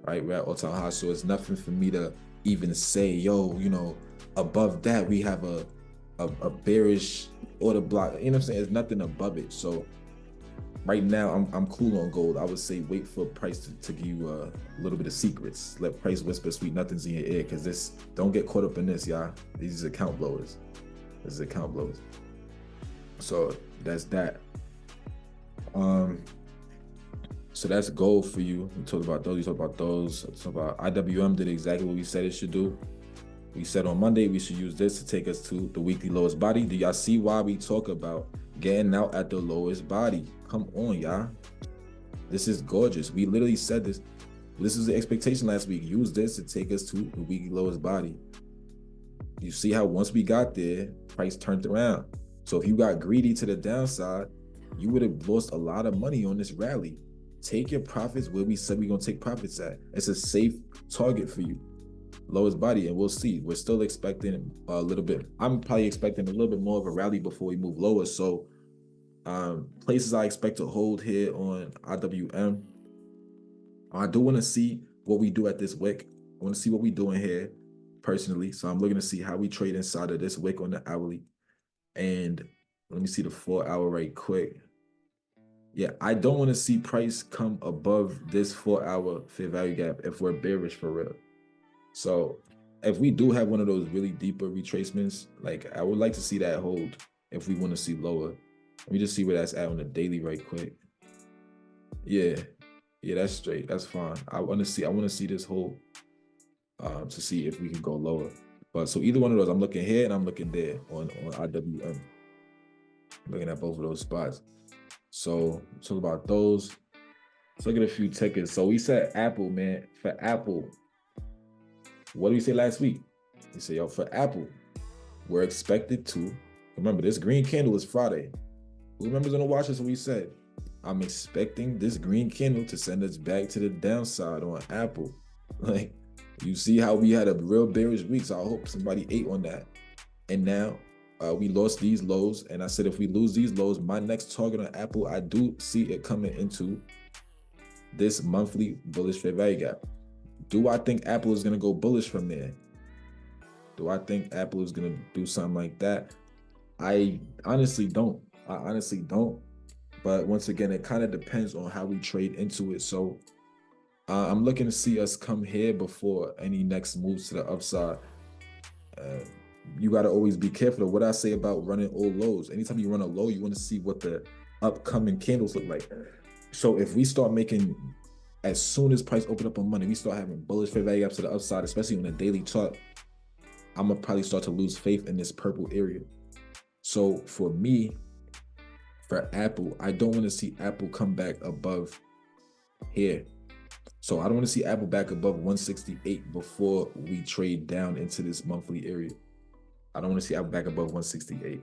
right? We're at all-time highs, so it's nothing for me to even say, yo, above that we have a bearish order block. You know what I'm saying? There's nothing above it. So right now, I'm cool on gold. I would say wait for price to give you a little bit of secrets. Let price whisper sweet nothings in your ear, because this, don't get caught up in this, y'all. These are account blowers. This is account blowers. So that's that. So that's gold for you. We talked about those. You talked about those. Talked about IWM did exactly what we said it should do. We said on Monday we should use this to take us to the weekly lowest body. Do y'all see why we talk about getting out at the lowest body? Come on, y'all. This is gorgeous. We literally said this. This was the expectation last week. Use this to take us to the weekly lowest body. You see how once we got there, price turned around. So if you got greedy to the downside, you would have lost a lot of money on this rally. Take your profits where we said we're going to take profits at. It's a safe target for you. Lowest body, and we'll see. We're still expecting a little bit. I'm probably expecting a little bit more of a rally before we move lower. So places I expect to hold here on IWM. I do want to see what we do at this wick. I want to see what we're doing here personally. So I'm looking to see how we trade inside of this wick on the hourly. And let me see the 4 hour right quick. Yeah, I don't want to see price come above this 4 hour fair value gap if we're bearish for real. So if we do have one of those really deeper retracements, like I would like to see that hold if we want to see lower. Let me just see where that's at on the daily right quick. Yeah, that's straight. That's fine. I want to see this hold to see if we can go lower. But so either one of those, I'm looking here and I'm looking there on IWM. I'm looking at both of those spots. So talk about those. Let's look at a few tickets. So we said Apple, man. For Apple, what did we say last week? We said, yo, for Apple, we're expected to, remember, this green candle is Friday. Who remembers on the watch list what we said? I'm expecting this green candle to send us back to the downside on Apple. Like, you see how we had a real bearish week, so I hope somebody ate on that. And now we lost these lows, and I said if we lose these lows, my next target on Apple, I do see it coming into this monthly bullish fair value gap. Do I think Apple is going to go bullish from there? Do I think Apple is going to do something like that? I honestly don't. But once again, it kind of depends on how we trade into it. So I'm looking to see us come here before any next moves to the upside. Uh, you got to always be careful of what I say about running old lows. Anytime you run a low, you want to see what the upcoming candles look like. So if we start making, as soon as price open up on Monday, we start having bullish fair value gaps to the upside, especially on a daily chart, I'm gonna probably start to lose faith in this purple area. So for me, for Apple, I don't want to see Apple come back above here. So I don't want to see Apple back above 168 before we trade down into this monthly area. I don't want to see Apple back above 168.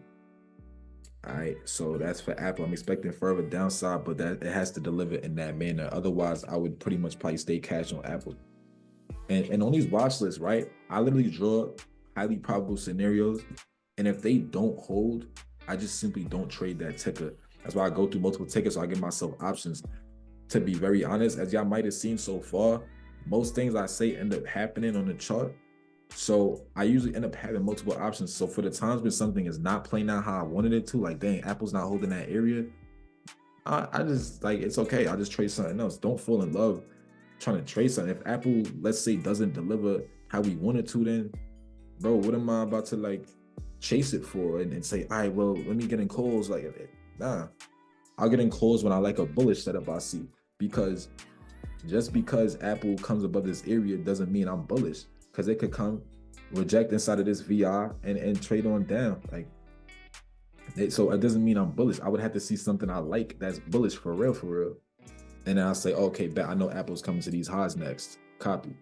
All right, so that's for Apple. I'm expecting further downside, but that it has to deliver in that manner. Otherwise, I would pretty much probably stay cash on Apple. And on these watch lists, right? I literally draw highly probable scenarios, and if they don't hold, I just simply don't trade that ticker. That's why I go through multiple tickets, so I give myself options. To be very honest, as y'all might have seen so far, most things I say end up happening on the chart. So I usually end up having multiple options. So for the times when something is not playing out how I wanted it to, like dang, Apple's not holding that area, I just like, it's okay. I'll just trade something else. Don't fall in love trying to trade something. If Apple, let's say, doesn't deliver how we wanted to, then bro, what am I about to like chase it for and say, all right, well, let me get in calls? Like, nah, I'll get in calls when I like a bullish setup I see, because just because Apple comes above this area doesn't mean I'm bullish, because it could come reject inside of this VI and trade on down. Like, so it doesn't mean I'm bullish. I would have to see something I like that's bullish for real, and then I'll say, okay, bet I know Apple's coming to these highs next. Copy.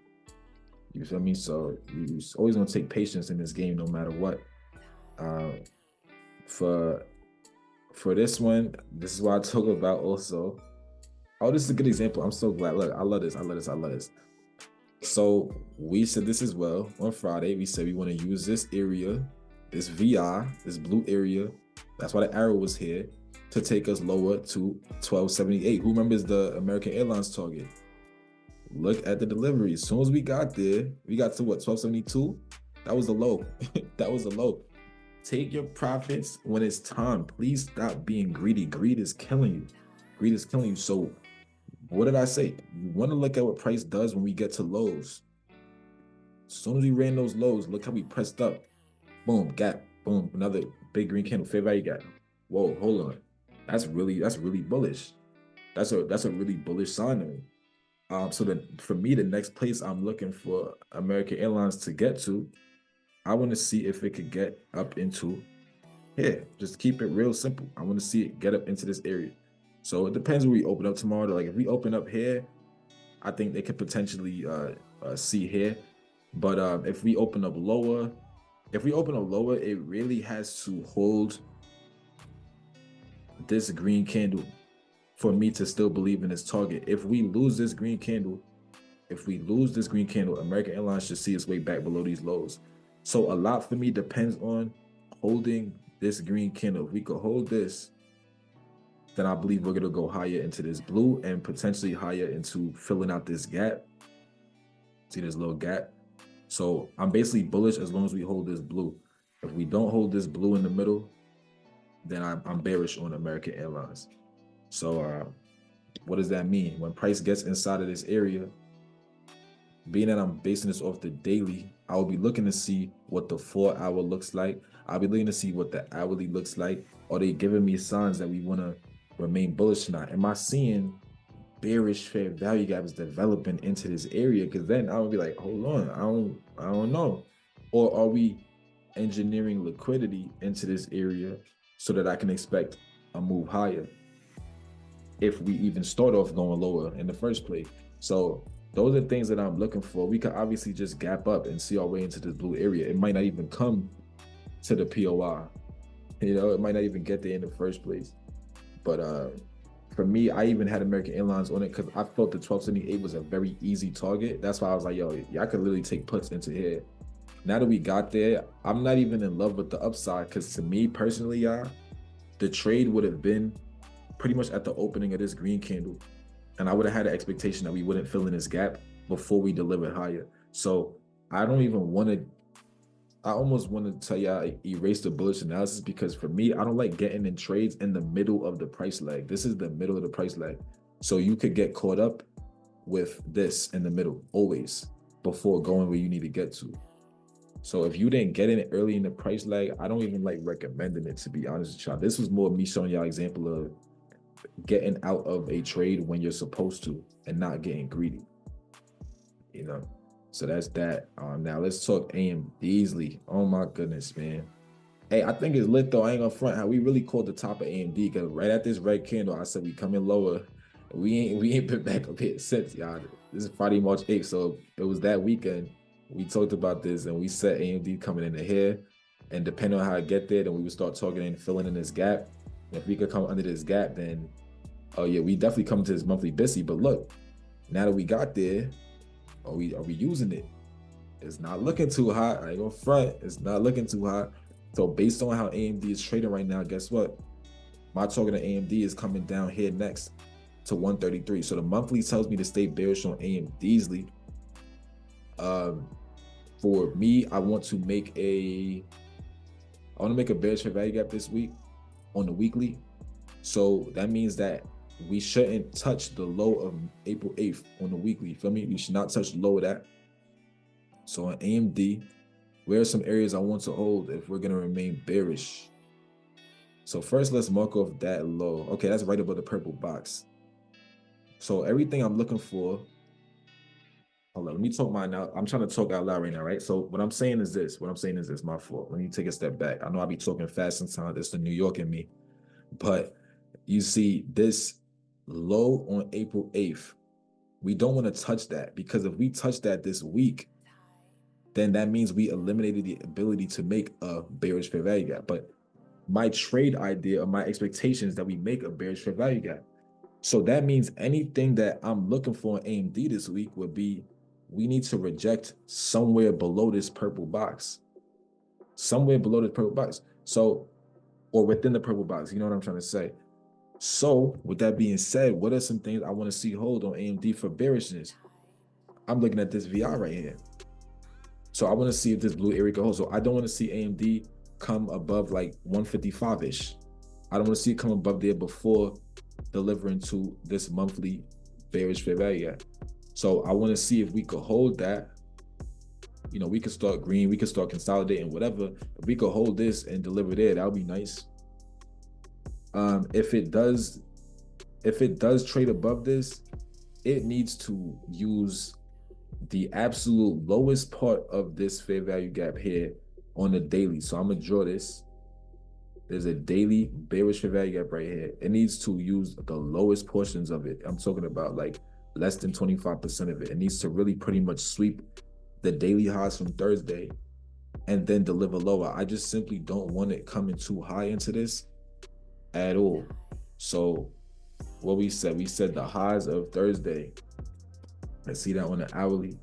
You feel me? So you always gonna take patience in this game, no matter what. For this one, this is what I talk about also. Oh, this is a good example. I'm so glad. Look, I love this. So we said this as well on Friday. We said we want to use this area, this VI, this blue area. That's why the arrow was here, to take us lower to 1278. Who remembers the American Airlines target? Look at the delivery. As soon as we got there, we got to what, 1272? That was a low. That was a low. Take your profits when it's time. Please stop being greedy. Greed is killing you. Greed is killing you. So what did I say? You want to look at what price does when we get to lows. As soon as we ran those lows, look how we pressed up. Boom, gap. Boom, another big green candle, fair value gap. Whoa, hold on. That's really bullish. That's a really bullish sign to me. So then for me, the next place I'm looking for American Airlines to get to, I want to see if it could get up into here. Just keep it real simple. I want to see it get up into this area. So it depends where we open up tomorrow. Like if we open up here, I think they could potentially see here. But if we open up lower, it really has to hold this green candle for me to still believe in this target. If we lose this green candle, American Airlines should see its way back below these lows. So a lot for me depends on holding this green candle. If we could hold this, then I believe we're gonna go higher into this blue and potentially higher into filling out this gap. See this little gap? So I'm basically bullish as long as we hold this blue. If we don't hold this blue in the middle, then I'm bearish on American Airlines. So what does that mean? When price gets inside of this area, being that I'm basing this off the daily, I will be looking to see what the 4 hour looks like. I'll be looking to see what the hourly looks like. Are they giving me signs that we want to remain bullish or not? Am I seeing bearish fair value gaps developing into this area? Because then I would be like, hold on, I don't know. Or are we engineering liquidity into this area so that I can expect a move higher if we even start off going lower in the first place? So those are things that I'm looking for. We could obviously just gap up and see our way into this blue area. It might not even come to the POI. You know, it might not even get there in the first place. But for me, I even had American Airlines on it because I felt the 1278 was a very easy target. That's why I was like, yo, y'all could literally take puts into here. Now that we got there, I'm not even in love with the upside, because to me personally, y'all, the trade would have been pretty much at the opening of this green candle. And I would have had an expectation that we wouldn't fill in this gap before we delivered higher. So I don't even want to, I almost want to tell y'all erase the bullish analysis, because for me, I don't like getting in trades in the middle of the price leg. This is the middle of the price leg. So you could get caught up with this in the middle, always, before going where you need to get to. So if you didn't get in it early in the price lag, I don't even like recommending it, to be honest with y'all. This was more me showing y'all example of getting out of a trade when you're supposed to and not getting greedy. You know, so that's that. Now let's talk AMD's. Oh my goodness, man. Hey, I think it's lit though. I ain't gonna front how we really called the top of AMD, because right at this red candle, I said we coming lower. We ain't been back up here since, y'all. This is Friday, March 8th, so it was that weekend. We talked about this and we said AMD coming into here, and depending on how I get there, then we would start talking and filling in this gap. And if we could come under this gap, then oh yeah, we definitely come to this monthly busy. But look, now that we got there, are we using it? It's not looking too hot. I ain't gonna front. It's not looking too hot. So based on how AMD is trading right now, guess what? My target on AMD is coming down here next to 133. So the monthly tells me to stay bearish on AMD's. For me, I want to make a bearish fair value gap this week on the weekly. So that means that we shouldn't touch the low of April 8th on the weekly. You feel me? We should not touch the low of that. So on AMD, where are some areas I want to hold if we're gonna remain bearish? So first, let's mark off that low. Okay, that's right above the purple box. So everything I'm looking for, hold on, let me talk mine now. I'm trying to talk out loud right now, right? So what I'm saying is this, my fault. Let me take a step back. I know I'll be talking fast sometimes. It's the New York in me. But you see this low on April 8th, we don't want to touch that, because if we touch that this week, then that means we eliminated the ability to make a bearish fair value gap. But my trade idea or my expectation is that we make a bearish fair value gap. So that means anything that I'm looking for in AMD this week would be, we need to reject somewhere below this purple box. Somewhere below this purple box. So, or within the purple box, you know what I'm trying to say? So with that being said, what are some things I want to see hold on AMD for bearishness? I'm looking at this VI right here. So I want to see if this blue area can hold. So I don't want to see AMD come above like 155-ish. I don't want to see it come above there before delivering to this monthly bearish fair value gap. So I want to see if we could hold that. You know, we could start green, we could start consolidating, whatever. If we could hold this and deliver there, that would be nice. If it does trade above this, it needs to use the absolute lowest part of this fair value gap here on the daily. So I'm gonna draw this. There's a daily bearish fair value gap right here. It needs to use the lowest portions of it. I'm talking about like less than 25% of it. It needs to really pretty much sweep the daily highs from Thursday and then deliver lower. I just simply don't want it coming too high into this at all. So what we said the highs of Thursday. Let's see that on the hourly.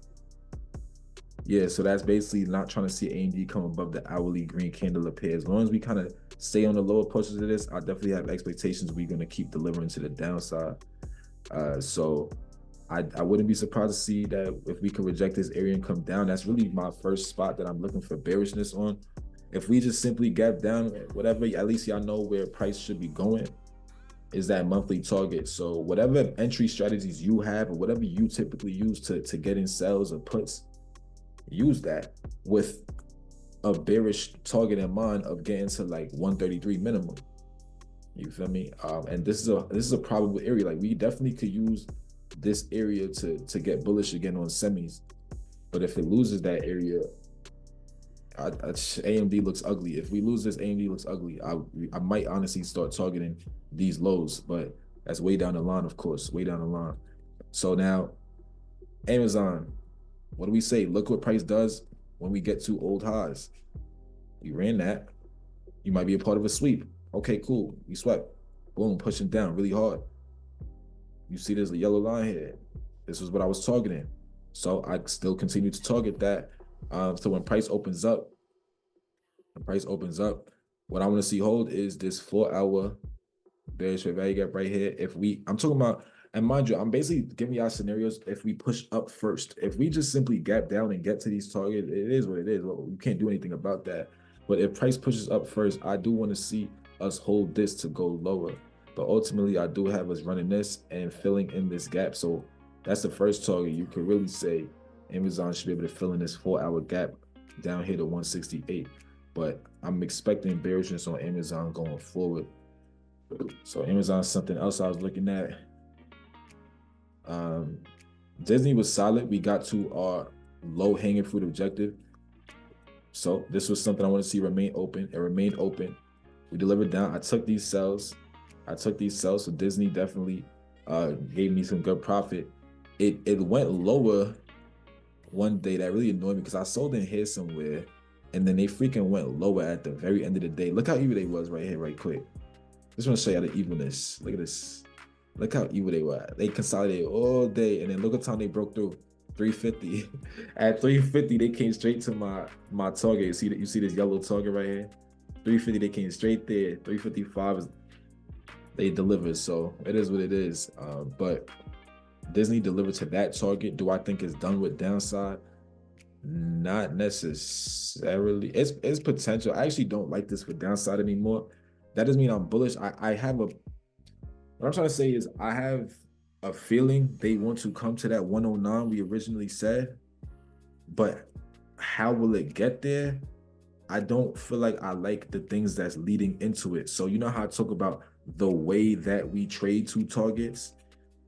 Yeah, so that's basically not trying to see AMD come above the hourly green candle up here. As long as we kind of stay on the lower portions of this, I definitely have expectations we're going to keep delivering to the downside. So I wouldn't be surprised to see that if we could reject this area and come down. That's really my first spot that I'm looking for bearishness on. If we just simply gap down, whatever, at least y'all know where price should be going is that monthly target. So whatever entry strategies you have or whatever you typically use to get in sells or puts, use that with a bearish target in mind of getting to like 133 minimum. You feel me? And this is a probable area. Like we definitely could use this area to get bullish again on semis. But if it loses that area, AMD looks ugly. If we lose this, AMD looks ugly. I might honestly start targeting these lows, but that's way down the line, of course, way down the line. So now, Amazon, what do we say? Look what price does when we get to old highs. We ran that. You might be a part of a sweep. Okay, cool. We swept. Boom, pushing down really hard. You see there's a yellow line here. This was what I was targeting. So I still continue to target that. So when price opens up, what I want to see hold is this 4-hour bearish fair value gap right here. I'm talking about, and mind you, I'm basically giving y'all scenarios if we push up first. If we just simply gap down and get to these targets, it is what it is. Well, you can't do anything about that. But if price pushes up first, I do want to see us hold this to go lower. But ultimately, I do have us running this and filling in this gap. So That's the first target. You could really say Amazon should be able to fill in this 4-hour gap down here to 168. But I'm expecting bearishness on Amazon going forward. So Amazon's something else I was looking at. Disney was solid. We got to our low hanging fruit objective. So this was something I want to see remain open. It remained open. We delivered down. I took these sells. So Disney definitely gave me some good profit. It went lower one day. That really annoyed me because I sold in here somewhere, and then they freaking went lower at the very end of the day. Look how evil they was right here, right quick. Just want to show you the evilness. Look at this. Look how evil they were. They consolidated all day, and then look at the time they broke through. 350. At 350, they came straight to my target. You see this yellow target right here? 350, they came straight there. 355 is they delivered. So it is what it is. But Disney delivered to that target. Do I think it's done with downside? Not necessarily. It's potential. I actually don't like this for downside anymore. That doesn't mean I'm bullish. I have a what I'm trying to say is I have a feeling they want to come to that 109 we originally said, but how will it get there? I don't feel like I like the things that's leading into it. So you know how I talk about the way that we trade two targets?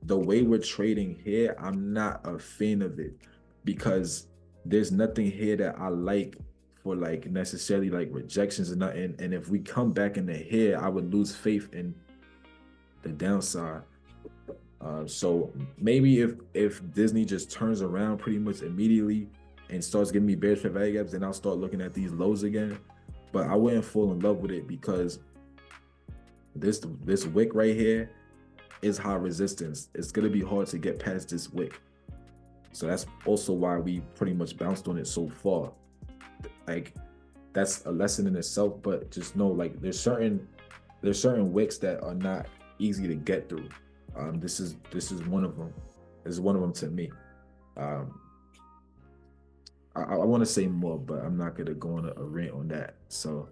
The way we're trading here, I'm not a fan of it because there's nothing here that I like for like necessarily like rejections and nothing. And if we come back into here, I would lose faith in the downside. So maybe if Disney just turns around pretty much immediately and starts giving me bearish fair value gaps, then I'll start looking at these lows again. But I wouldn't fall in love with it because this wick right here is high resistance. It's gonna be hard to get past this wick. So that's also why we pretty much bounced on it so far. Like that's a lesson in itself, but just know like there's certain wicks that are not easy to get through. This is one of them. This is one of them to me. I want to say more, but I'm not gonna go on a rant on that. So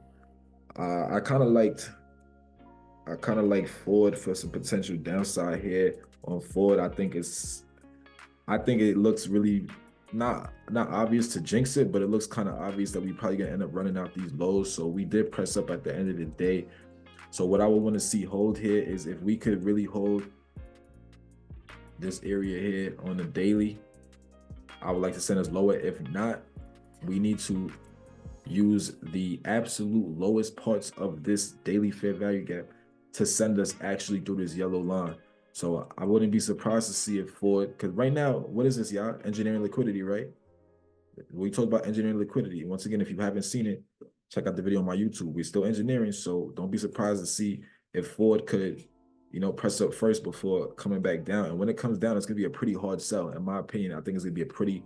I kind of liked Ford for some potential downside here on Ford. I think it looks really not obvious to jinx it, but it looks kind of obvious that we probably gonna end up running out these lows. So we did press up at the end of the day. So what I would want to see hold here is if we could really hold this area here on the daily, I would like to send us lower. If not, we need to use the absolute lowest parts of this daily fair value gap to send us actually through this yellow line. So I wouldn't be surprised to see it Ford, because right now, what is this, y'all? Engineering liquidity, right? We talked about engineering liquidity. Once again, if you haven't seen it, check out the video on my YouTube. We're still engineering, so don't be surprised to see if Ford could, press up first before coming back down. And when it comes down, it's gonna be a pretty hard sell. In my opinion, I think it's gonna be a pretty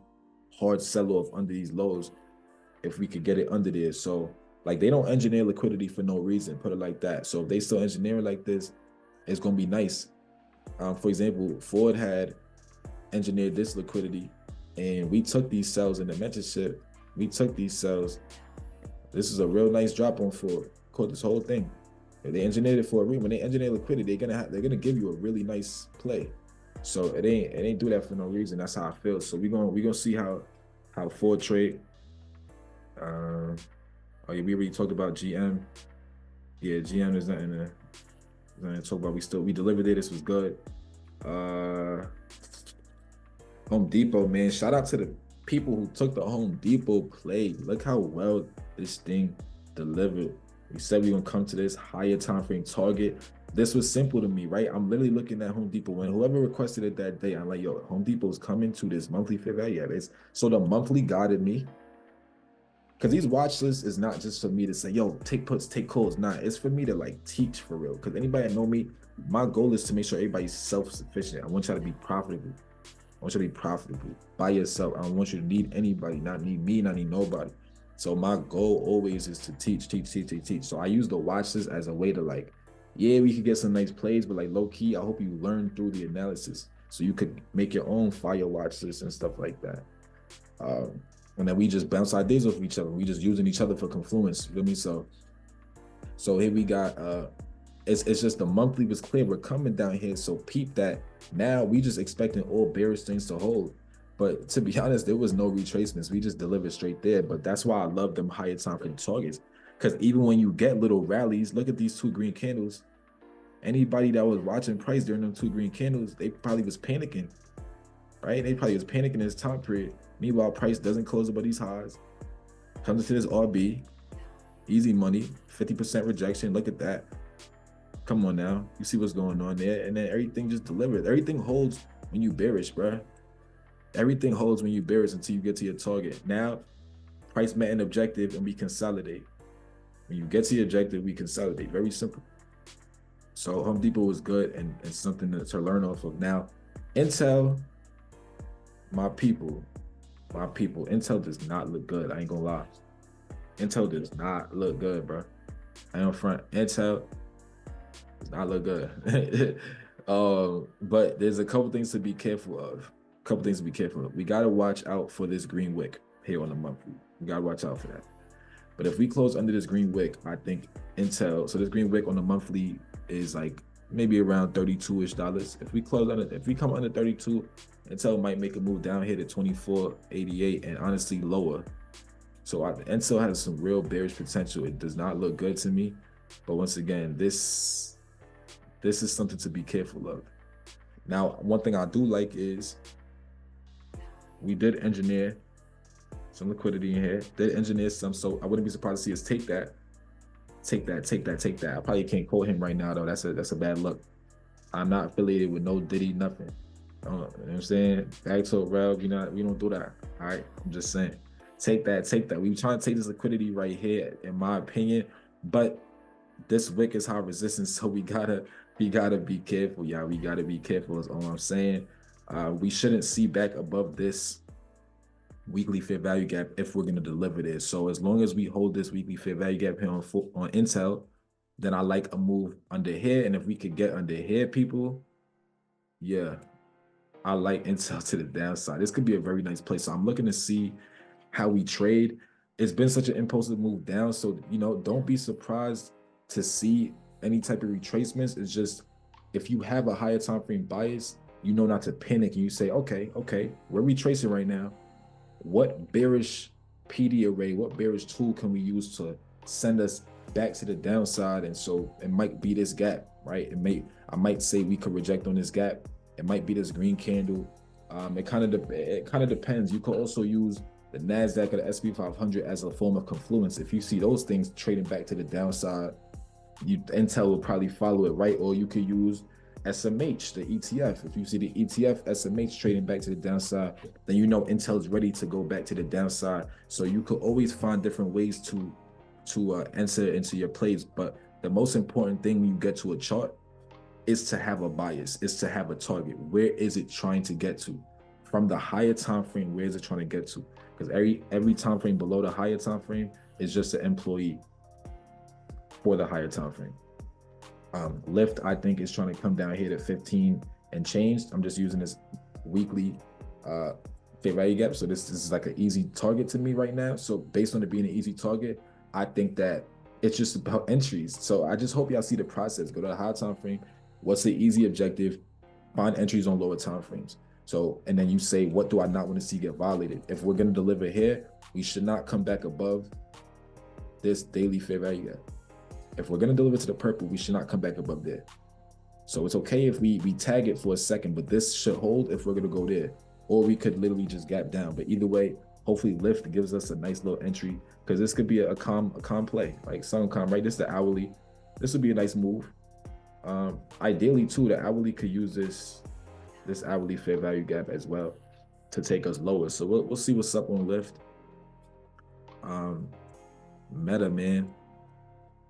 hard sell off under these lows if we could get it under there. So like they don't engineer liquidity for no reason, put it like that. So if they still engineer it like this, it's gonna be nice. For example, Ford had engineered this liquidity and we took these sells in the mentorship. We took these sells. This is a real nice drop on Ford. Caught this whole thing. If they engineered it for a reason, when they engineer liquidity, they're gonna give you a really nice play. So it ain't do that for no reason. That's how I feel. So we gonna see how Ford trade. Oh yeah, we already talked about GM. Yeah, GM is nothing to talk about. We delivered it. This was good. Home Depot, man. Shout out to the people who took the Home Depot play. Look how well this thing delivered. We said we're gonna come to this higher time frame target. This was simple to me, right? I'm literally looking at Home Depot. When whoever requested it that day, I'm like, yo, Home Depot's coming to this monthly fair value. So the monthly guided me. Because these watch lists is not just for me to say, yo, take puts, take calls. Nah, it's for me to like teach for real. Because anybody that know me, my goal is to make sure everybody's self-sufficient. I want y'all to be profitable. I want you to be profitable by yourself. I don't want you to need anybody, not need me, not need nobody. So my goal always is to teach. So I use the watch list as a way to like, yeah, we could get some nice plays, but like low key, I hope you learn through the analysis so you could make your own fire watch list and stuff like that. And then we just bounce ideas off each other. We just using each other for confluence. You feel me? So here we got it's just the monthly was clear. We're coming down here, so peep that. Now we just expecting all bearish things to hold. But to be honest, there was no retracements. We just delivered straight there. But that's why I love them higher time frame targets. Because even when you get little rallies, look at these two green candles. Anybody that was watching price during them two green candles, they probably was panicking, right? They probably was panicking in this time period. Meanwhile, price doesn't close above these highs. Comes into this RB, easy money, 50% rejection. Look at that. Come on now. You see what's going on there. And then everything just delivered. Everything holds when you bearish, bro. Everything holds when you bearish until you get to your target. Now, price met an objective and we consolidate. When you get to your objective, we consolidate. Very simple. So Home Depot was good and something to learn off of. Now, Intel, my people, Intel does not look good. I ain't gonna lie. Intel does not look good, bro. I ain't front. Intel does not look good. But there's a couple things to be careful of. We gotta watch out for this green wick here on the monthly. We gotta watch out for that. But if we close under this green wick, I think Intel, so this green wick on the monthly is like maybe around $32-ish. If we come under 32, Intel might make a move down here to 24.88 and honestly lower. So Intel has some real bearish potential. It does not look good to me. But once again, this is something to be careful of. Now, one thing I do like is we did engineer some liquidity in here. Did engineer some, so I wouldn't be surprised to see us take that. I probably can't quote him right now though. That's a bad look. I'm not affiliated with no Diddy, nothing. You know what I'm saying? Back to Rel, we don't do that. All right, I'm just saying. Take that. We trying to take this liquidity right here, in my opinion. But this wick is high resistance, so we gotta be careful, y'all. We gotta be careful is all I'm saying. We shouldn't see back above this weekly fair value gap if we're going to deliver this. So as long as we hold this weekly fair value gap here on Intel, then I like a move under here. And if we could get under here, people, yeah, I like Intel to the downside. This could be a very nice place. So I'm looking to see how we trade. It's been such an impulsive move down. So, don't be surprised to see any type of retracements. It's just, if you have a higher time frame bias, not to panic and you say, okay, we're retracing right now. What bearish PD array, what bearish tool can we use to send us back to the downside? And so it might be this gap, right? I might say we could reject on this gap. It might be this green candle. It kind of depends. You could also use the NASDAQ or the SP 500 as a form of confluence. If you see those things trading back to the downside, Intel will probably follow it, right? Or you could use SMH, the ETF. If you see the ETF SMH trading back to the downside, then Intel is ready to go back to the downside. So you could always find different ways to enter into your plays. But the most important thing when you get to a chart is to have a bias, is to have a target. Where is it trying to get to? From the higher time frame, where is it trying to get to? Because every time frame below the higher time frame is just an employee for the higher time frame. Lift, I think, is trying to come down here to 15 and changed. I'm just using this weekly fair value gap. So this is like an easy target to me right now. So based on it being an easy target, I think that it's just about entries. So I just hope y'all see the process. Go to the high time frame. What's the easy objective? Find entries on lower time frames. So, and then you say, what do I not want to see get violated? If we're going to deliver here, we should not come back above this daily fair value gap. If we're going to deliver to the purple, we should not come back above there. So it's okay if we tag it for a second, but this should hold if we're going to go there. Or we could literally just gap down. But either way, hopefully lift gives us a nice little entry, because this could be a calm play, like some calm, right? This is the hourly. This would be a nice move. Ideally too, the hourly could use this hourly fair value gap as well to take us lower. So we'll see what's up on lift. Meta, man.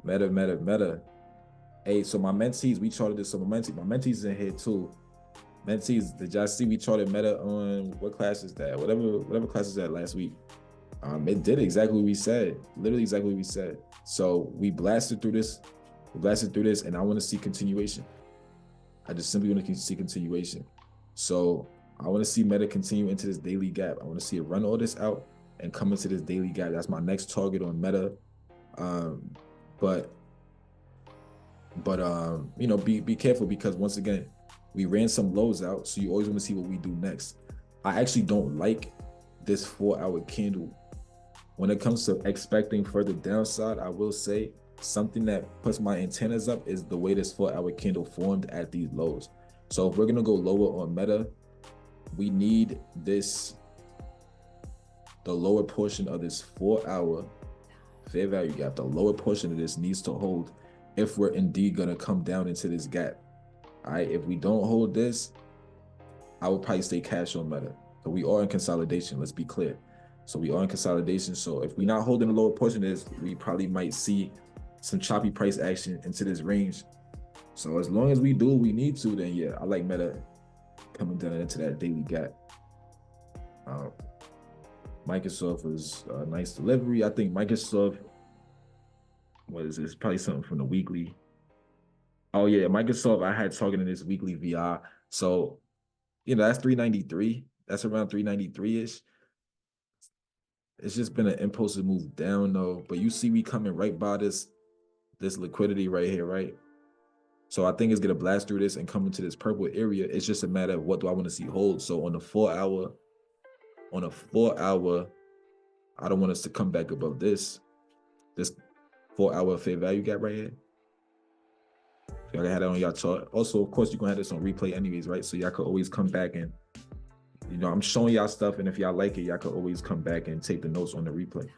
Meta. Hey, so my mentees, we charted this. So my mentees in here too. Mentees, did y'all see we charted Meta on what class is that? Whatever class is that last week. It did exactly what we said. Literally exactly what we said. So we blasted through this. And I want to see continuation. I just simply want to see continuation. So I want to see Meta continue into this daily gap. I want to see it run all this out and come into this daily gap. That's my next target on Meta. But But you know, be careful, because once again, we ran some lows out, so you always want to see what we do next. I actually don't like this 4-hour candle. When it comes to expecting further downside, I will say something that puts my antennas up is the way this 4-hour candle formed at these lows. So if we're gonna go lower on Meta, we need the lower portion of this 4-hour fair value gap. The lower portion of this needs to hold if we're indeed gonna come down into this gap. All right, if we don't hold this, I would probably stay cash on Meta. But we are in consolidation, let's be clear. So we are in consolidation. So if we're not holding the lower portion of this, we probably might see some choppy price action into this range. So as long as we do what we need to, then yeah, I like Meta coming down into that daily gap. Microsoft was a nice delivery. I think Microsoft, what is this? Probably something from the weekly. Oh yeah, Microsoft, I had targeted this weekly VR. So, you know, that's 393. That's around 393-ish. It's just been an impulsive move down though. But you see we coming right by this liquidity right here, right? So I think it's gonna blast through this and come into this purple area. It's just a matter of what do I want to see hold. So on a 4-hour, I don't want us to come back above this 4-hour fair value gap right here. Y'all had it on y'all chart. Also, of course, you're gonna have this on replay anyways, right? So y'all could always come back and, you know, I'm showing y'all stuff, and if y'all like it, y'all could always come back and take the notes on the replay.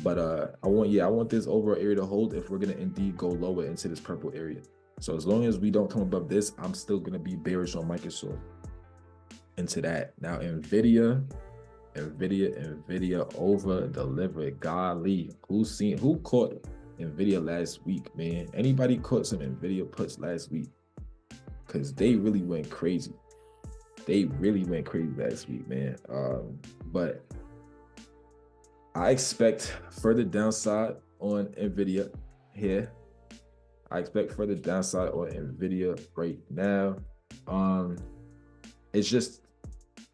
But I want this overall area to hold if we're gonna indeed go lower into this purple area. So as long as we don't come above this, I'm still gonna be bearish on Microsoft into that. Now Nvidia over delivered. Golly, who caught Nvidia last week, man? Anybody caught some Nvidia puts last week? Because they really went crazy. They really went crazy last week, man. But I expect further downside on Nvidia here. I expect further downside on Nvidia right now. It's just,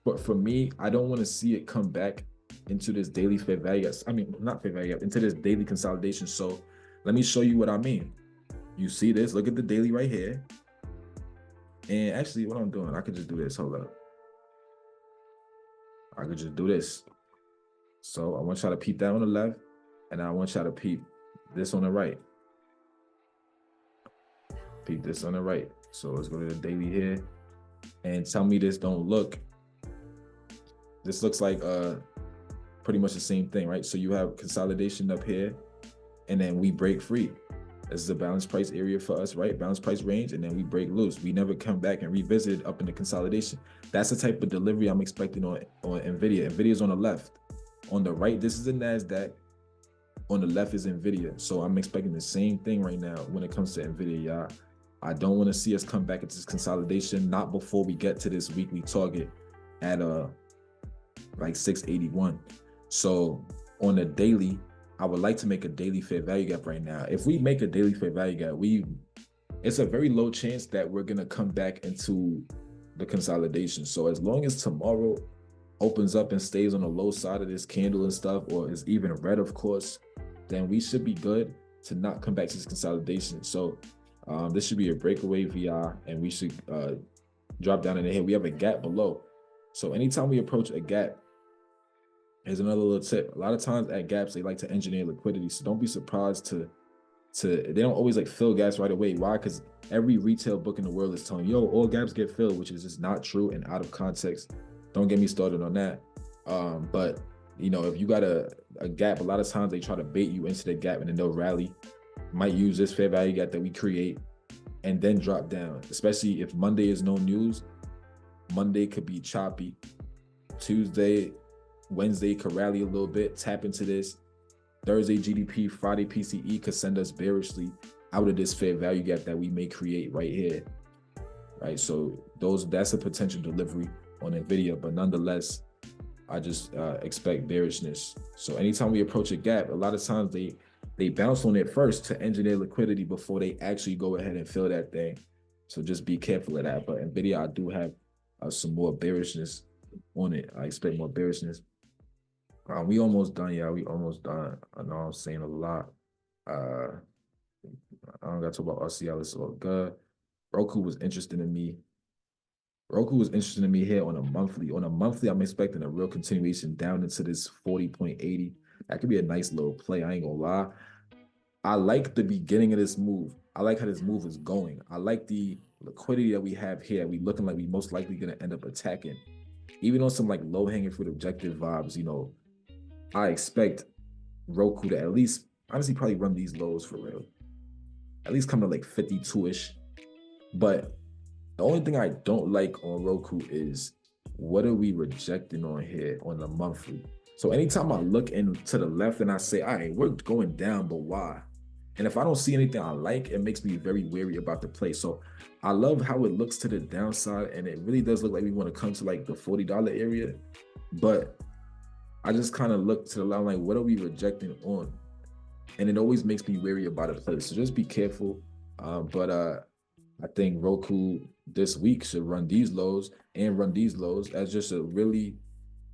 but for me, I don't want to see it come back into this daily fair value. I mean, not fair value, into this daily consolidation. So let me show you what I mean. You see this? Look at the daily right here. And actually, what I'm doing, I could just do this. Hold up. I could just do this. So I want y'all to peep that on the left, and I want y'all to peep this on the right. Peep this on the right. So let's go to the daily here, and tell me this don't look. This looks like pretty much the same thing, right? So you have consolidation up here, and then we break free. This is a balanced price area for us, right? Balanced price range, and then we break loose. We never come back and revisit it up in the consolidation. That's the type of delivery I'm expecting on Nvidia. Nvidia's on the left. On the right, this is the NASDAQ. On the left is Nvidia. So I'm expecting the same thing right now when it comes to Nvidia, y'all. I don't want to see us come back into this consolidation, not before we get to this weekly target at like 681. So on the daily, I would like to make a daily fair value gap right now. If we make a daily fair value gap, it's a very low chance that we're gonna come back into the consolidation. So as long as tomorrow opens up and stays on the low side of this candle and stuff, or is even red, of course, then we should be good to not come back to this consolidation. So this should be a breakaway VR, and we should drop down in the head. We have a gap below. So anytime we approach a gap, here's another little tip. A lot of times at gaps, they like to engineer liquidity. So don't be surprised they don't always like fill gaps right away. Why? Because every retail book in the world is telling you, yo, all gaps get filled, which is just not true and out of context. Don't get me started on that. But you know, if you got a gap, a lot of times they try to bait you into the gap, and then they'll rally. Might use this fair value gap that we create and then drop down, especially if Monday is no news. Monday could be choppy. Tuesday, Wednesday could rally a little bit, tap into this. Thursday GDP, Friday PCE could send us bearishly out of this fair value gap that we may create right here, right? So that's a potential delivery on Nvidia, but nonetheless, I just expect bearishness. So anytime we approach a gap, a lot of times they bounce on it first to engineer liquidity before they actually go ahead and fill that thing. So just be careful of that. But Nvidia, I do have some more bearishness on it. I expect more bearishness. We almost done, yeah. We almost done. I know I'm saying a lot. I don't got to talk about RCL. It's all good. Roku was interesting to me. Roku was interesting to me here on a monthly. On a monthly, I'm expecting a real continuation down into this 40.80. That could be a nice little play. I ain't gonna lie. I like the beginning of this move. I like how this move is going. I like the liquidity that we have here. We looking like we most likely gonna end up attacking. Even on some like low hanging fruit objective vibes, I expect Roku to at least honestly probably run these lows for real. At least come to like 52-ish. But the only thing I don't like on Roku is what are we rejecting on here on the monthly? So anytime I look into the left and I say, all right, we're going down, but why? And if I don't see anything I like, it makes me very wary about the play. So I love how it looks to the downside, and it really does look like we want to come to like the $40 area. But I just kind of look to the line like, what are we rejecting on? And it always makes me wary about a play. So just be careful. But I think Roku this week should run these lows and run these lows as just a really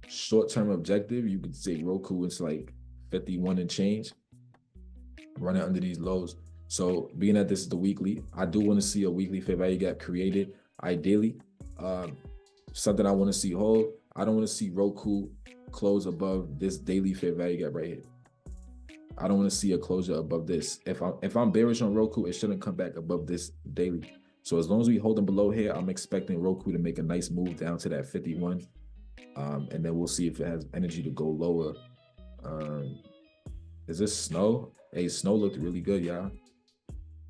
short-term objective. You could say Roku is like 51 and change, running under these lows. So being that this is the weekly, I do want to see a weekly fair value gap created, ideally. Something I want to see hold. I don't want to see Roku close above this daily fair value gap right here. I don't want to see a closure above this. If I'm bearish on Roku, it shouldn't come back above this daily. So as long as we hold them below here, I'm expecting Roku to make a nice move down to that 51. And then we'll see if it has energy to go lower. Is this Snow? Hey, Snow looked really good, y'all.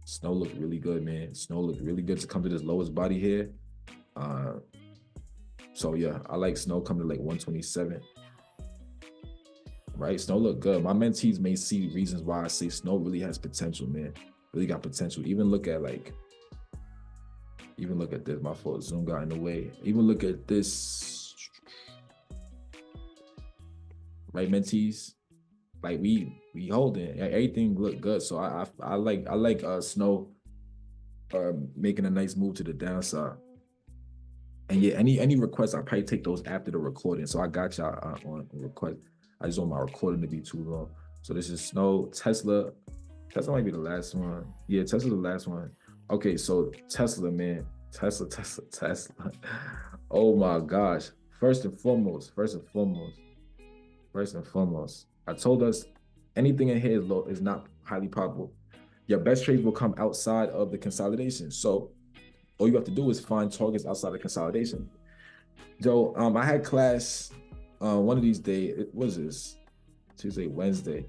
Snow looked really good, man. Snow looked really good to come to this lowest body here. So yeah, I like Snow coming to like 127. Right, Snow look good. My mentees may see reasons why I say Snow really has potential, man. Really got potential. Even look at this. My fault. Zoom got in the way. Even look at this. Right, mentees. Like we holding. Everything look good. So I like Snow making a nice move to the downside. And yeah, any requests, I'll probably take those after the recording. So I got y'all on request. I just want my recording to be too long. So this is Snow. Tesla might be the last one. Yeah, Tesla's the last one. Okay, so Tesla, man. Tesla. Oh my gosh. First and foremost, I told us anything in here is not highly probable. Your best trades will come outside of the consolidation. So all you have to do is find targets outside of consolidation. Joe, I had class one of these days. What is this? Tuesday, Wednesday.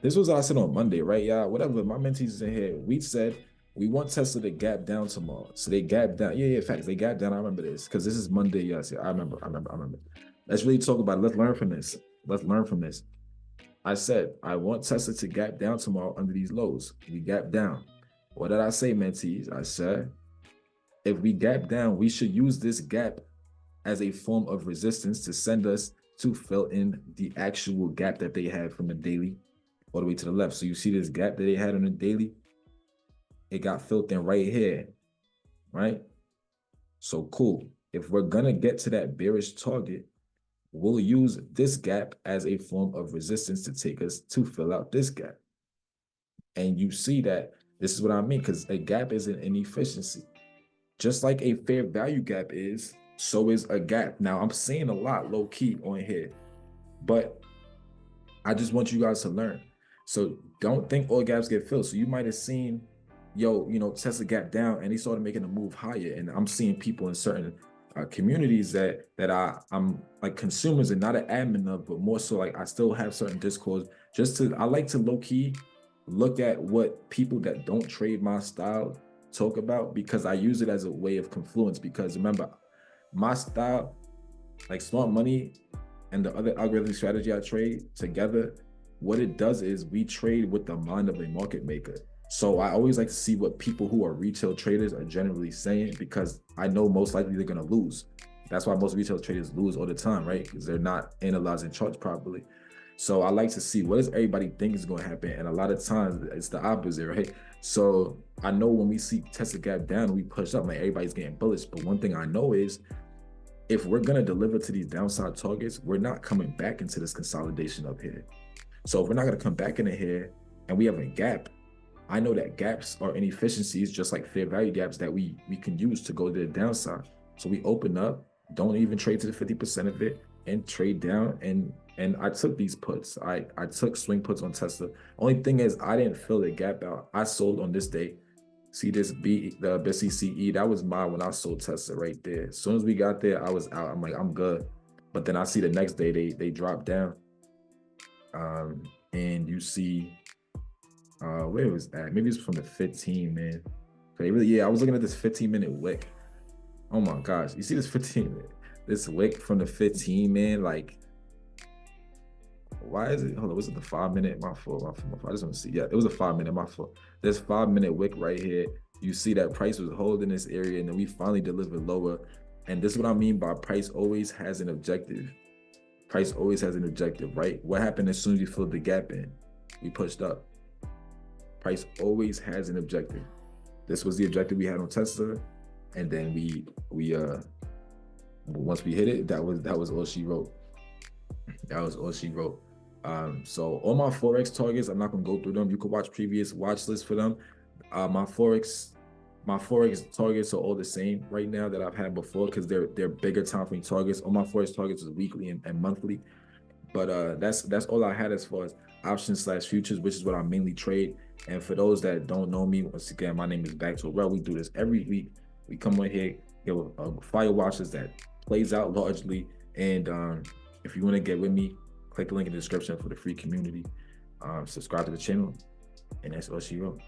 This was I said on Monday, right? Yeah, whatever. My mentees is in here. We said we want Tesla to gap down tomorrow. So they gap down. Yeah, facts. They gap down. I remember this because this is Monday. Yes, I remember. Let's really talk about it. Let's learn from this. I said I want Tesla to gap down tomorrow under these lows. We gap down. What did I say, mentees? I said if we gap down, we should use this gap as a form of resistance to send us to fill in the actual gap that they had from the daily all the way to the left. So you see this gap that they had on the daily? It got filled in right here, right? So cool. If we're gonna get to that bearish target, we'll use this gap as a form of resistance to take us to fill out this gap. And you see that this is what I mean, because a gap is an inefficiency. Just like a fair value gap is, so is a gap. Now, I'm saying a lot low key on here, but I just want you guys to learn. So don't think all gaps get filled. So you might have seen, Tesla gap down and he started making a move higher. And I'm seeing people in certain communities that I'm like consumers and not an admin of, but more so like I still have certain discourse. I like to low key look at what people that don't trade my style talk about, because I use it as a way of confluence. Because remember, my style, like smart money and the other algorithmic strategy I trade together, what it does is we trade with the mind of a market maker. So I always like to see what people who are retail traders are generally saying, because I know most likely they're going to lose. That's why most retail traders lose all the time, right? Because they're not analyzing charts properly. So I like to see what does everybody think is going to happen. And a lot of times it's the opposite, right? So I know when we see Tesla gap down, we push up, like everybody's getting bullish. But one thing I know is if we're going to deliver to these downside targets, we're not coming back into this consolidation up here. So if we're not going to come back into here and we have a gap, I know that gaps are inefficiencies, just like fair value gaps that we can use to go to the downside. So we open up, don't even trade to the 50% of it, and trade down. And I took these puts. I took swing puts on Tesla. Only thing is I didn't fill the gap out. I sold on this day. See this the BCCE, that was mine when I sold Tesla right there. As soon as we got there, I was out. I'm like, I'm good. But then I see the next day they dropped down. And you see where was that? Maybe it's from the 15, man. They really, yeah, I was looking at this 15-minute wick. Oh my gosh, you see this 15-minute, this wick from the 15, man. Like, why is it? Hold on, was it the 5-minute? My fault. I just want to see. Yeah, it was a 5-minute. My fault. This 5-minute wick right here. You see that price was holding this area, and then we finally delivered lower. And this is what I mean by price always has an objective. Price always has an objective, right? What happened as soon as you filled the gap in? We pushed up. Price always has an objective. This was the objective we had on Tesla, and then we once we hit it, that was all she wrote. That was all she wrote. So all my forex targets, I'm not gonna go through them. You could watch previous watch lists for them. My forex targets are all the same right now that I've had before, because they're bigger time frame targets. All my forex targets is weekly and monthly. But that's all I had as far as options / futures, which is what I mainly trade. And for those that don't know me, once again, my name is Back to Well. We do this every week. We come on here, give a fire watches that plays out largely. And if you want to get with me, click the link in the description for the free community. Subscribe to the channel, and that's all she wrote.